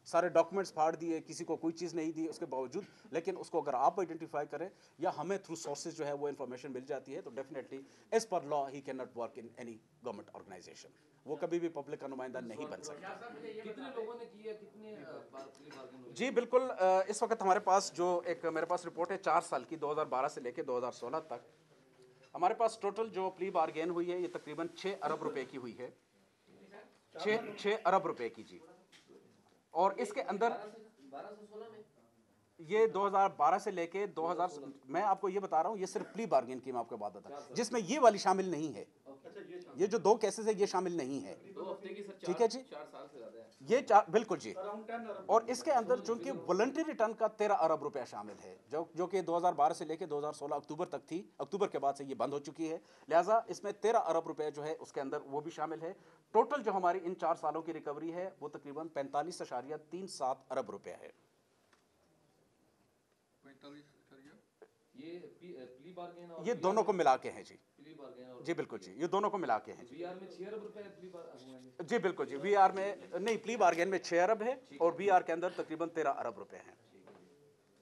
Speaker 1: सारे डॉक्यूमेंट्स फाड़ दिए, किसी को कोई चीज़ नहीं दी उसके बावजूद, लेकिन उसको अगर आप आइडेंटिफाई करें या हमें थ्रू सोर्सेज जो है वो इन्फॉर्मेशन मिल जाती है, तो definitely as per law he can not work in any government organisation. वो कभी भी पब्लिक का नुमाइंदा नहीं बन सकता।
Speaker 2: कितने लोगों ने की है, कितने बार प्ली बार्गेन हुई?
Speaker 1: जी बिल्कुल। इस वक्त हमारे पास जो एक मेरे पास रिपोर्ट है 4 साल की, 2012 से लेकर 2016 तक हमारे पास टोटल जो प्ली बार्गेन हुई है ये तकरीबन 6 अरब रुपए की हुई है। 6 अरब रुपए की जी। और इसके अंदर
Speaker 2: 1216 में
Speaker 1: ये 2012 से लेके 2000, मैं आपको ये बता रहा हूँ, ये सिर्फ प्ली बार्गेन की मैं आपको बात बता रहा हूँ, जिसमें ये वाली शामिल नहीं है। ये जो 2 केसेस है ये शामिल नहीं है।
Speaker 2: 2 हफ्ते की सर,
Speaker 1: ठीक है जी,
Speaker 2: 4 साल से ज्यादा है
Speaker 1: ये 4 बिल्कुल जी। और इसके अंदर चूंकि वॉलंटरी रिटर्न का 13 अरब रुपया शामिल है, जो कि 2012 से लेकर 2016 अक्टूबर तक थी। अक्टूबर के बाद से ये बंद हो चुकी है, लिहाजा इसमें 13 अरब रुपए जो है उसके अंदर वो भी शामिल है। टोटल जो हमारी इन 4 सालों की रिकवरी है वो तकरीबन 45.37 अरब रुपया है।
Speaker 3: 45
Speaker 2: ये प्ली बार्गेन और
Speaker 1: ये दोनों को मिला के हैं जी।
Speaker 2: प्ली बार्गेन और
Speaker 1: जी बिल्कुल जी, ये दोनों को मिला के हैं जी।
Speaker 2: वीआर में 6 अरब रुपए प्ली बार्गेन
Speaker 1: जी बिल्कुल जी, वीआर में नहीं, प्ली बार्गेन में 6 अरब है और वीआर के अंदर तकरीबन 13 अरब रुपए हैं।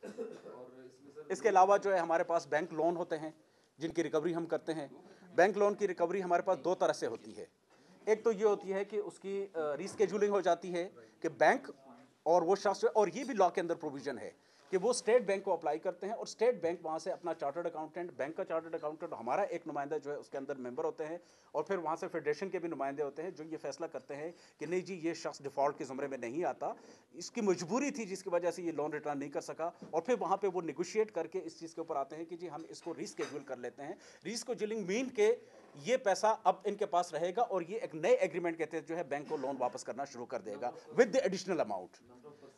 Speaker 2: और इसमें सर
Speaker 1: इसके अलावा जो है हमारे पास बैंक लोन होते हैं जिनकी रिकवरी हम करते हैं। बैंक लोन की रिकवरी हमारे पास दो तरह से होती है। एक तो ये होती है कि उसकी रीस्केड्यूलिंग हो जाती है कि बैंक और वो शख्स, और ये भी लॉ के अंदर प्रोविजन है कि वो स्टेट बैंक को अप्लाई करते हैं और स्टेट बैंक वहाँ से अपना चार्टर्ड अकाउंटेंट, बैंक का चार्टर्ड अकाउंटेंट, हमारा एक नुमाइंदा जो है उसके अंदर मेंबर होते हैं और फिर वहाँ से फेडरेशन के भी नुमाइंदे होते हैं जो ये फैसला करते हैं कि नहीं जी ये शख्स डिफ़ॉल्ट के ज़ुमरे में नहीं आता, इसकी मजबूरी थी जिसकी वजह से ये लोन रिटर्न नहीं कर सका, और फिर वहाँ पर वो निगोशिएट करके इस चीज़ के ऊपर आते हैं कि जी हम इसको रीस्केड्यूल कर लेते हैं। रीस्केड्यूलिंग मीन के ये पैसा अब इनके पास रहेगा और ये एक नए एग्रीमेंट के तहत जो है बैंक को लोन वापस करना शुरू कर देगा with the additional amount.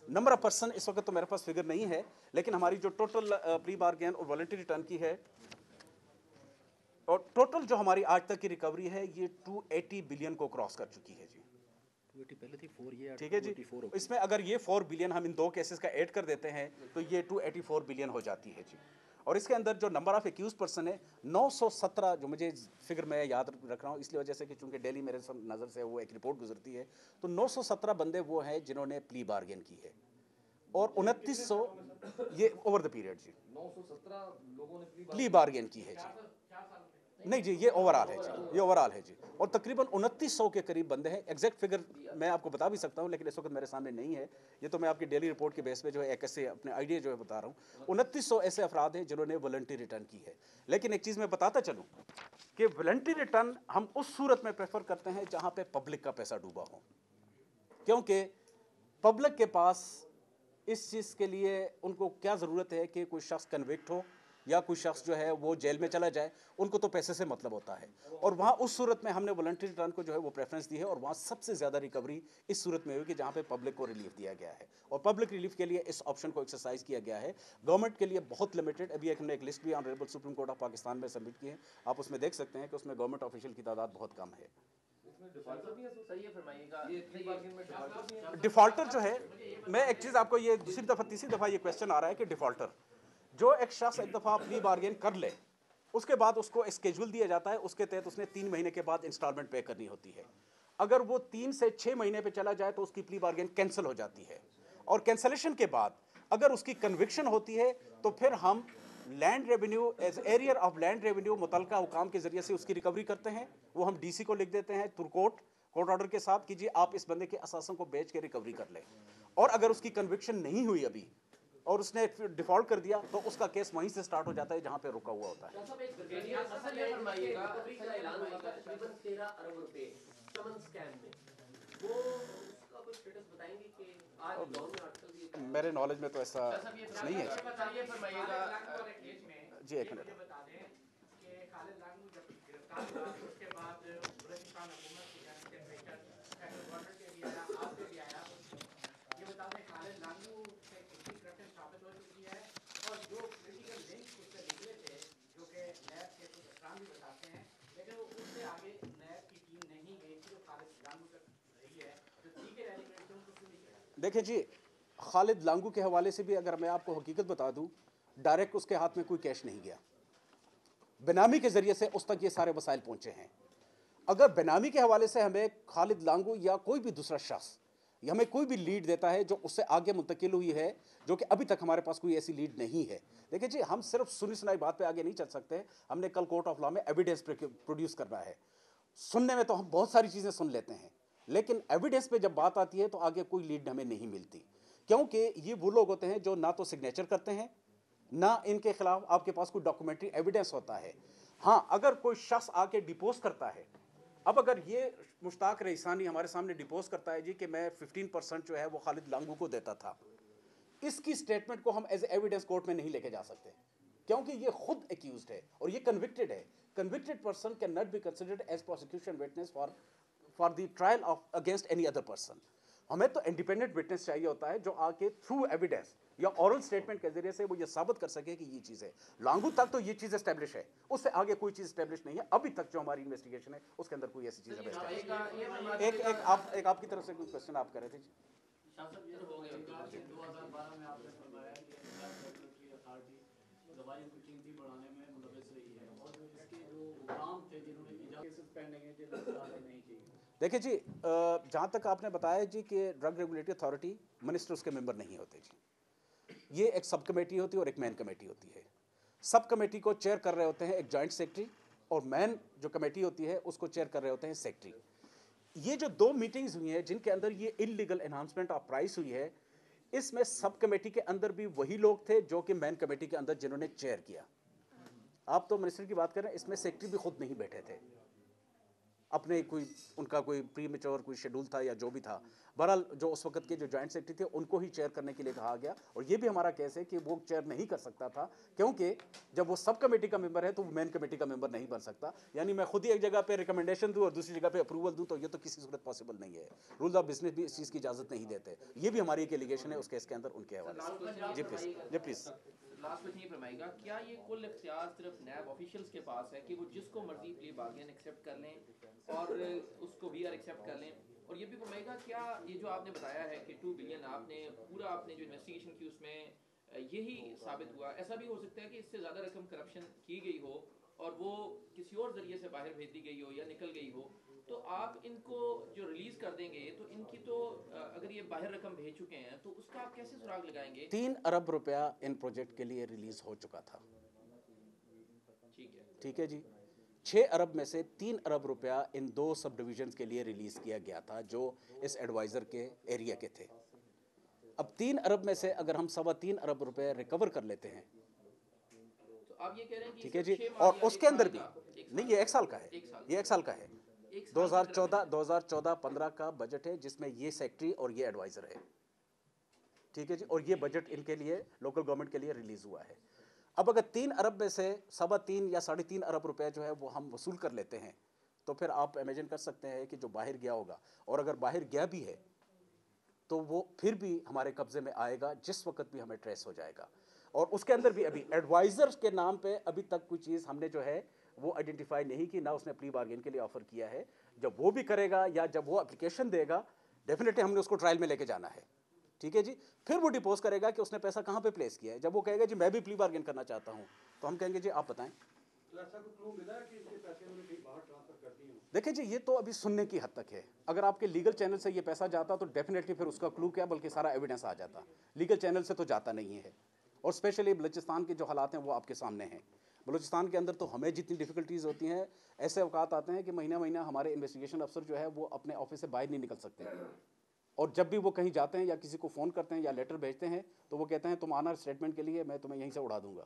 Speaker 1: Number of person इस वक्त तो मेरे पास फिगर नहीं है, लेकिन हमारी जो टोटल प्री बार्गेन और वॉलंटरी रिटर्न की है और टोटल जो हमारी आज तक की रिकवरी है ये 280 बिलियन को क्रॉस कर चुकी है जी।
Speaker 5: 280 पहले थी 4, ये
Speaker 1: ठीक है जी।
Speaker 5: 284 हो
Speaker 1: इसमें अगर ये 4 बिलियन हम इन दो केसेस का ऐड कर देते हैं तो ये 284 बिलियन हो जाती है जी। और इसके अंदर जो नंबर ऑफ एक्यूज पर्सन है 917, जो मुझे फिगर मैं याद रख रहा हूँ इसलिए वजह से कि चूंकि डेली मेरे नज़र से वो एक रिपोर्ट गुजरती है, तो 917 बंदे वो हैं जिन्होंने प्ली बार्गेन की है और 2900 ये ओवर द पीरियड जी
Speaker 2: 917 लोगों ने
Speaker 1: प्ली बार्गेन की है जी। नहीं जी, ये ओवरऑल है जी, ये ओवरऑल है जी। और तकरीबन 2900 के करीब बंदे हैं। एग्जैक्ट फिगर मैं आपको बता भी सकता हूँ लेकिन इस वक्त मेरे सामने नहीं है, ये तो मैं आपकी डेली रिपोर्ट के बेस पे जो है एक ऐसे अपने आइडिया जो है बता रहा हूँ। 2900 ऐसे अफराद हैं जिन्होंने वॉलंटरी रिटर्न की है। लेकिन एक चीज़ मैं बताता चलूँ कि वॉलंटरी रिटर्न हम उस सूरत में प्रेफर करते हैं जहाँ पे पब्लिक का पैसा डूबा हो, क्योंकि पब्लिक के पास इस चीज़ के लिए उनको क्या ज़रूरत है कि कोई शख्स कन्विक्ट हो या कोई शख्स जो है वो जेल में चला जाए, उनको तो पैसे से मतलब होता है। और वहाँ उस सूरत में हमने वॉलंटरी रिटर्न को जो है वो प्रेफरेंस दी है और वहाँ सबसे ज़्यादा रिकवरी इस सूरत में हुई कि जहाँ पे पब्लिक को रिलीफ दिया गया है और पब्लिक रिलीफ के लिए इस ऑप्शन को एक्सरसाइज किया गया है। गवर्नमेंट के लिए बहुत लिमिटेड, अभी हमने एक लिस्ट भी honourable Supreme Court of Pakistan में सबमिट की है, आप उसमें देख सकते हैं कि उसमें गवर्नमेंट ऑफिशियल की तादाद बहुत कम है। डिफॉल्टर जो है, मैं एक चीज़ आपको ये दूसरी दफ़ा तीसरी दफ़ा ये क्वेश्चन आ रहा है कि डिफॉल्टर जो एक शख्स एक दफ़ा प्री बार्गेन कर ले उसके बाद उसको स्केड्यूल दिया जाता है, उसके तहत उसने 3 महीने के बाद इंस्टॉलमेंट पे करनी होती है। अगर वो 3 से 6 महीने पे चला जाए तो उसकी प्री बार्गेन कैंसिल हो जाती है और कैंसलेशन के बाद अगर उसकी कन्विक्शन होती है तो फिर हम land revenue as arrear of land revenue मुतलका हुकाम के जरिए से उसकी रिकवरी करते हैं। वो हम डीसी को लिख देते हैं थ्रू कोर्ट ऑर्डर के साथ कि जी आप इस बंदे के असासों को बेच के रिकवरी कर लें। और अगर उसकी कन्विक्शन नहीं हुई अभी और उसने डिफॉल्ट कर दिया तो उसका केस वहीं से स्टार्ट हो जाता है जहां पे रुका हुआ होता है। मेरे नॉलेज में तो ऐसा नहीं है जी। एक मिनट, देखें जी, खालिद लांगू के हवाले से भी अगर मैं आपको हकीकत बता दूं, डायरेक्ट उसके हाथ में कोई कैश नहीं गया, बेनामी के जरिए से उस तक ये सारे वसाइल पहुंचे हैं। अगर बेनामी के हवाले से हमें खालिद लांगू या कोई भी दूसरा शख्स या हमें कोई भी लीड देता है जो उससे आगे मुंतकिल हुई है, जो कि अभी तक हमारे पास कोई ऐसी लीड नहीं है। देखिए जी, हम सिर्फ सुनी सुनाई बात पे आगे नहीं चल सकते, हमने कल कोर्ट ऑफ लॉ में एविडेंस प्रोड्यूस करना है। सुनने में तो हम बहुत सारी चीज़ें सुन लेते हैं लेकिन एविडेंस पे जब बात आती है तो आगे कोई लीड हमें नहीं मिलती, क्योंकि ये वो लोग होते हैं जो ना तो सिग्नेचर करते हैं ना इनके खिलाफ आपके पास कोई डॉक्यूमेंट्री एविडेंस होता है। हाँ, अगर कोई शख्स आके डिपोज करता है, अब अगर ये मुश्ताक रईसानी हमारे सामने डिपोज करता है जी कि मैं 15% जो है वो खालिद लांगू को देता था, इसकी स्टेटमेंट को हम एज एविडेंस कोर्ट में नहीं लेके जा सकते क्योंकि ये खुद एक्यूज्ड है और ये कन्विक्टेड है। Convicted person can not be considered as prosecution witness for the trial of against any other person. हमें तो इंडिपेंडेंट विटनेस चाहिए होता है जो आके थ्रू एविडेंस या ऑरल स्टेटमेंट के जरिए से वो ये साबित कर सके कि ये चीज़ है। लांगू तक तो ये चीज़ एस्टेब्लिश है, उससे आगे कोई चीज़ एस्टेब्लिश नहीं है। अभी तक जो हमारी इन्वेस्टिगेशन है उसके अंदर कोई ऐसी चीज़ है। एक आपकी तरफ से कोई क्वेश्चन आप कर रहे थे जी।
Speaker 7: दवाई की कीमती बढ़ाने में मुलविस रही है और
Speaker 2: के जो मुकाम थे जिन्होंने केसेस पेंडिंग है जिन्हें कार्रवाई नहीं की?
Speaker 1: देखिए जी, जहाँ तक आपने बताया जी कि ड्रग रेगुलेटरी अथॉरिटी मिनिस्टर उसके मेंबर नहीं होते जी। ये एक सब कमेटी होती है और एक मेन कमेटी होती है। सब कमेटी को चेयर कर रहे होते हैं एक जॉइंट सेक्रेटरी, और मेन जो कमेटी होती है उसको चेयर कर रहे होते हैं सेक्रेटरी। ये जो 2 मीटिंग्स हुई हैं जिनके अंदर ये इलीगल एनहांसमेंट ऑफ प्राइस हुई है, इसमें सब कमेटी के अंदर भी वही लोग थे जो कि मेन कमेटी के अंदर जिन्होंने चेयर किया। आप तो मिनिस्टर की बात कर रहे हैं, इसमें सेक्रेटरी भी खुद नहीं बैठे थे, अपने कोई उनका कोई प्री मेच्योर कोई शेड्यूल था या जो भी था। बहरहाल जो उस वक्त के जो जॉइंट सेक्रेटरी थे उनको ही चेयर करने के लिए कहा गया, और ये भी हमारा केस है कि वो चेयर नहीं कर सकता था, क्योंकि जब वो सब कमेटी का मेंबर है तो वो मेन कमेटी का मेंबर नहीं बन सकता। यानी मैं खुद ही एक जगह पे रिकमेंडेशन दूं और दूसरी जगह पे अप्रूवल दूं, तो ये तो किसी सूरत पॉसिबल नहीं है। रूल्स ऑफ बिजनेस भी इस चीज़ की इजाज़त नहीं देते। ये भी हमारी एक एलिगेशन है उस केस के अंदर उनके हवाले से। जी प्लीज़, जी प्लीज़।
Speaker 8: लास्ट क्वेश्चन ये फरमाइएगा, क्या ये कुल इख्तियार सिर्फ नैब ऑफिशियल्स के पास है कि वो जिसको मर्जी प्ली बार्गेन एक्सेप्ट कर लें और उसको वीआर एक्सेप्ट कर लें? और ये भी फरमाइएगा, क्या ये जो आपने बताया है कि 2 बिलियन आपने जो इन्वेस्टिगेशन की उसमें यही साबित हुआ, ऐसा भी हो सकता है कि इससे ज़्यादा रकम करप्शन की गई हो और वो किसी और जरिए से बाहर भेज दी गई हो या निकल गई हो, तो आप इनको जो रिलीज कर देंगे तो इनकी तो अगर ये बाहर रकम भेज चुके हैं तो उसका आप कैसे सुराग लगाएंगे?
Speaker 1: 3 अरब रुपया इन प्रोजेक्ट के लिए रिलीज हो चुका था। ठीक है जी। 6 अरब में से 3 अरब रुपया इन 2 सब डिविजन्स के लिए रिलीज किया गया था जो इस एडवाइजर के एरिया के थे। अब 3 अरब में से अगर हम 3.25 अरब रुपए रिकवर कर लेते हैं,
Speaker 8: तो आप ये कह रहे हैं कि
Speaker 1: ठीक है जी,
Speaker 8: 6
Speaker 1: और
Speaker 8: माह या
Speaker 1: उसके
Speaker 8: एक
Speaker 1: अंदर
Speaker 8: साल
Speaker 1: भी
Speaker 8: का-
Speaker 1: नहीं, ये 1 साल का है, ये 1 साल का है।
Speaker 8: एक साल की तरफ
Speaker 1: 2014-15 का बजट है जिसमें ये सेक्रेटरी और ये एडवाइजर है। ठीक है जी, और ये बजट इनके लिए लोकल गवर्नमेंट के लिए रिलीज हुआ है। अब अगर 3 अरब में से 3.25 या 3.5 अरब रुपए जो है वो हम वसूल कर लेते हैं, तो फिर आप इमेजिन कर सकते हैं कि जो बाहर गया होगा, और अगर बाहर गया भी है तो वो फिर भी हमारे कब्जे में आएगा, जिस वक्त भी हमें ट्रेस हो जाएगा। और उसके अंदर भी अभी एडवाइजर के नाम पे अभी तक कोई चीज़ हमने जो है वो आइडेंटिफाई नहीं की, ना उसने प्री बार्गेन के लिए ऑफर किया है। जब वो भी करेगा या जब वो एप्लीकेशन देगा, डेफिनेटली हमने उसको ट्रायल में लेके जाना है। ठीक है जी, फिर वो डिपोज करेगा कि उसने पैसा कहाँ पे प्लेस किया है। जब वो कहेगा जी मैं भी प्री बार्गेन करना चाहता हूँ, तो हम कहेंगे जी आप बताएं।
Speaker 4: तो ऐसा कोई क्लू मिला है कि इसके पैसे उन्होंने कहीं बाहर ट्रांसफर कर दिए हों?
Speaker 1: देखिए जी, ये तो अभी सुनने की हद तक है। अगर आपके लीगल चैनल से ये पैसा जाता तो डेफिनेटली फिर उसका क्लू क्या, बल्कि सारा एविडेंस आ जाता। लीगल चैनल से तो जाता नहीं है, और स्पेशली बलूचिस्तान के जो हालात हैं वो आपके सामने हैं। बलूचिस्तान के अंदर तो हमें जितनी डिफिकल्टीज़ होती हैं, ऐसे अवकात आते हैं कि महीना महीना हमारे इन्वेस्टिगेशन अफसर जो है वो अपने ऑफिस से बाहर नहीं निकल सकते। और जब भी वो कहीं जाते हैं या किसी को फ़ोन करते हैं या लेटर भेजते हैं, तो वो कहते हैं तुम आना स्टेटमेंट के लिए, मैं तुम्हें यहीं से उड़ा दूंगा।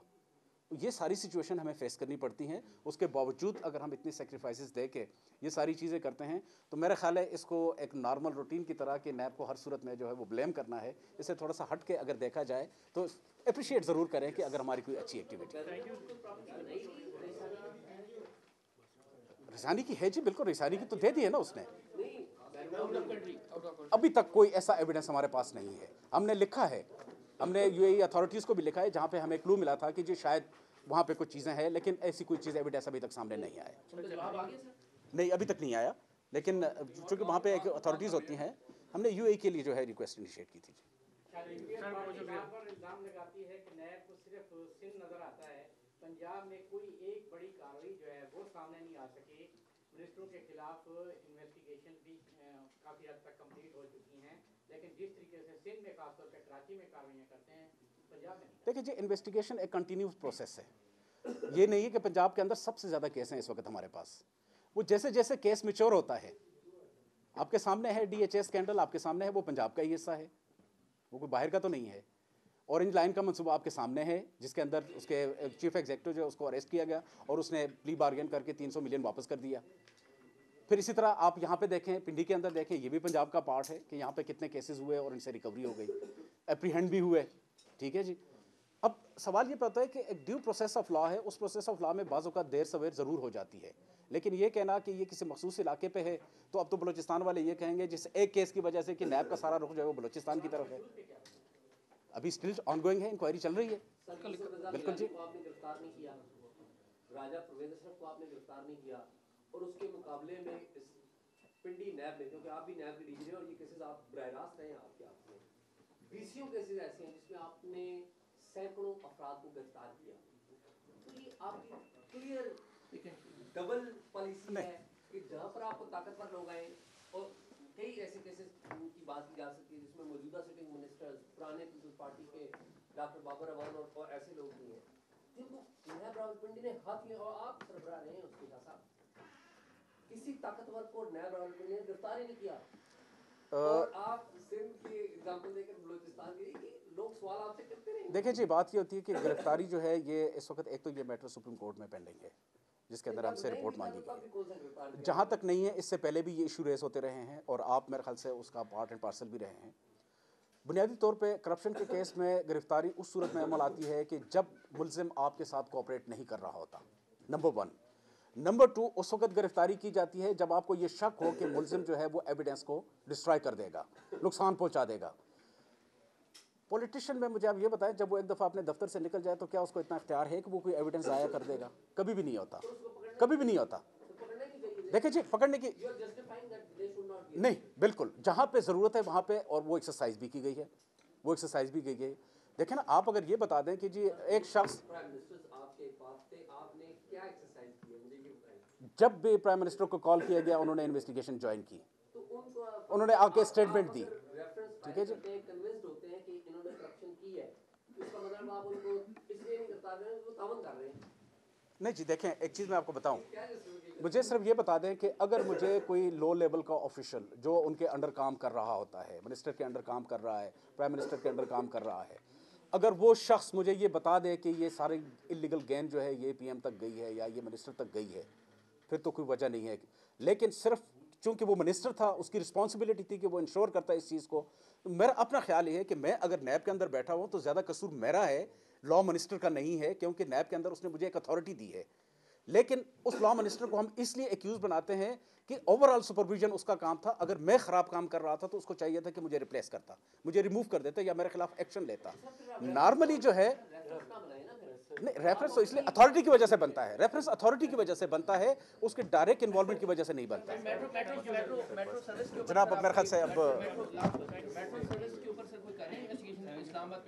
Speaker 1: तो ये सारी सिचुएशन हमें फेस करनी पड़ती हैं। उसके बावजूद अगर हम इतनी सेक्रीफाइसेस दे के ये सारी चीज़ें करते हैं, तो मेरा ख्याल है इसको एक नॉर्मल रूटीन की तरह कि नैब को हर सूरत में जो है वो ब्लेम करना है, इसे थोड़ा सा हट के अगर देखा जाए तो अप्रिशिएट ज़रूर करें कि अगर हमारी कोई अच्छी एक्टिविटी रिसानी की है जी, बिल्कुल रिसानी की तो दे दी है ना उसने। अभी तक कोई ऐसा एविडेंस हमारे पास नहीं है। हमने लिखा है, हमने यूएई अथॉरिटीज़ को भी लिखा है जहाँ पे हमें क्लू मिला था कि जी शायद वहाँ पे कुछ चीज़ें हैं, लेकिन ऐसी कोई चीज़ एविडेंस अभी तक सामने नहीं आया।
Speaker 8: उनका जवाब आ गया सर?
Speaker 1: नहीं, अभी तक नहीं आया, लेकिन चूँकि वहाँ पे एक अथॉरिटीज़ होती हैं, हमने यूएई के लिए जो है रिक्वेस्ट इनिशिएट की थी।
Speaker 6: इल्जाम लगाती है कि नैब को सिर्फ सिंध नजर आता है, पंजाब में कोई एक बड़ी कार्रवाई जो है वो सामने नहीं आ सकी। मिनिस्टरों के खिलाफ इन्वेस्टिगेशन भी काफ़ी हद तक कंप्लीट हो चुकी हैं, लेकिन जिस तरीके से सिंध में खासतौर पर कराची में कार्रवाइयाँ करते हैं, पंजाब में नहीं।
Speaker 1: देखिए जी, इन्वेस्टिगेशन एक कंटिन्यूस प्रोसेस है। ये नहीं है कि पंजाब के अंदर सबसे ज़्यादा केस हैं इस वक्त हमारे पास। वो जैसे जैसे केस मैच्योर होता है, आपके सामने है DHA स्कैंडल, आपके सामने है, वो पंजाब का ही हिस्सा है, वो कोई बाहर का तो नहीं है। ऑरेंज लाइन का मंसूबा आपके सामने है, जिसके अंदर उसके चीफ एग्जीक्यूटिव जो है उसको अरेस्ट किया गया और उसने प्ली बार्गेन करके 300 मिलियन वापस कर दिया। फिर इसी तरह आप यहाँ पे देखें, पिंडी के अंदर देखें, ये भी पंजाब का पार्ट है कि यहाँ पे कितने केसेस हुए और इनसे रिकवरी हो गई, एप्रीहेंड भी हुए। ठीक है जी। अब सवाल ये पता है कि एक ड्यू प्रोसेस ऑफ लॉ है, उस प्रोसेस ऑफ लॉ में बाज़ औक़ात देर सवेर ज़रूर हो जाती है, लेकिन ये कहना कि ये किसी मखसूस इलाके पे है, तो अब तो बलूचिस्तान वाले ये कहेंगे जिस एक केस की वजह से कि नैब का सारा रुख जो है वो बलूचिस्तान की तरफ है। अभी स्टिल ऑनगोइंग है, इंक्वायरी चल रही है। बिल्कुल जी।
Speaker 2: को आपने गिरफ्तार नहीं किया, राजा परवेज अशरफ को आपने गिरफ्तार नहीं किया, और उसके मुकाबले में इस पिंडी नैब में, क्योंकि आप भी नैब के डीजी हैं और ये केसेस आप बरह रास्त हैं आपके हाथ में, 20 केसेस ऐसे हैं जिसमें आपने सैकड़ों अफराद को गिरफ्तार किया, तो ये आपकी क्लियर डबल पॉलिसी है कि जहाँ पर आप ताकतवर लोग आए और कई ऐसे केसेस की बात की जा सकती है जिसमें मौजूदा सिटिंग मिनिस्टर्स पुराने पीपल्स पार्टी के डॉक्टर बाबर अवान और ऐसे लोग भी हैं जिनको नैब रावलपिंडी ने हाथ लिया और आप सरबराह रहे हैं उसके साथ किसी ताकतवर को नैब रावलपिंडी ने गिरफ्तार ही नहीं किया और आप सिंध के एग्जांपल देकर बलूचिस्तान के कि लोग सवाल आपसे करते रहे।
Speaker 1: देखिए जी, बात ये होती है कि गिरफ्तारी जो है ये इस वक्त एक तो ये मैटर सुप्रीम कोर्ट में पेंडिंग है जिसके अंदर हमसे रिपोर्ट मांगी गई। जहाँ तक नहीं है, इससे पहले भी ये इशू रेस होते रहे हैं और आप मेरे ख्याल से उसका पार्ट एंड पार्सल भी रहे हैं। बुनियादी तौर पे करप्शन के केस में गिरफ्तारी उस सूरत में अमल आती है कि जब मुलजिम आपके साथ कोऑपरेट नहीं कर रहा होता, नंबर 1। नंबर 2, उस वक्त गिरफ्तारी की जाती है जब आपको ये शक हो कि मुलजिम जो है वो एविडेंस को डिस्ट्रॉय कर देगा, नुकसान पहुंचा देगा। पॉलिटिशियन में मुझे आप ये बताएं, जब वो एक दफ़ा अपने दफ्तर से निकल जाए तो क्या उसको इतना इख्तियार है कि वो कोई एविडेंस ज़ाया कर देगा? कभी भी नहीं होता, कभी भी नहीं होता। देखिए जी, पकड़ने की नहीं, बिल्कुल जहाँ पे ज़रूरत है वहाँ पे, और वो एक्सरसाइज भी की गई है, वो एक्सरसाइज भी की गई। देखें ना, आप अगर ये बता दें कि जी एक शख्स जब भी प्राइम मिनिस्टर को कॉल किया गया उन्होंने इन्वेस्टिगेशन ज्वाइन की, उन्होंने आके स्टेटमेंट दी, ठीक है जी। नहीं जी, देखें एक चीज़ मैं आपको बताऊं, मुझे सिर्फ ये बता दें कि अगर मुझे कोई लो लेवल का ऑफिशियल जो उनके अंडर काम कर रहा होता है, मिनिस्टर के अंडर काम कर रहा है, प्राइम मिनिस्टर के अंडर काम कर रहा है, अगर वो शख्स मुझे ये बता दे कि ये सारी इलीगल गेन जो है ये पीएम तक गई है या ये मिनिस्टर तक गई है, फिर तो कोई वजह नहीं है। लेकिन सिर्फ चूंकि वो मिनिस्टर था, उसकी रिस्पॉन्सिबिलिटी थी कि वो इंश्योर करता है इस चीज़ को। तो मेरा अपना ख्याल ये है कि मैं अगर नैब के अंदर बैठा हूँ तो ज़्यादा कसूर मेरा है, लॉ मिनिस्टर का नहीं है, क्योंकि नैब के अंदर उसने मुझे एक अथॉरिटी दी है। लेकिन उस लॉ मिनिस्टर को हम इसलिए एक्यूज बनाते हैं कि ओवरऑल सुपरविजन उसका काम था। अगर मैं ख़राब काम कर रहा था तो उसको चाहिए था कि मुझे रिप्लेस करता, मुझे रिमूव कर देता या मेरे खिलाफ एक्शन लेता। नॉर्मली जो है नहीं, रेफरेंस तो इसलिए अथॉरिटी की वजह से बनता है, रेफरेंस अथॉरिटी की वजह से बनता है, उसके डायरेक्ट इन्वॉल्वमेंट की वजह से नहीं बनता। जनाब, अब मेरे ख्याल से अब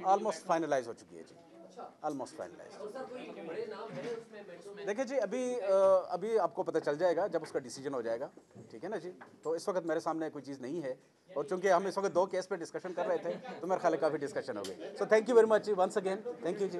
Speaker 1: ऑलमोस्ट फाइनलाइज हो चुकी है जी, ऑलमोस्ट फाइनलाइज। देखिए जी, अभी आपको पता चल जाएगा जब उसका डिसीजन हो जाएगा, ठीक है ना जी। तो इस वक्त मेरे सामने कोई चीज़ नहीं है, और चूंकि हम इस वक्त 2 केस पे डिस्कशन कर रहे थे तो मेरे ख्याल है काफ़ी डिस्कशन हो गई। So thank you very much जी, once again thank you ji.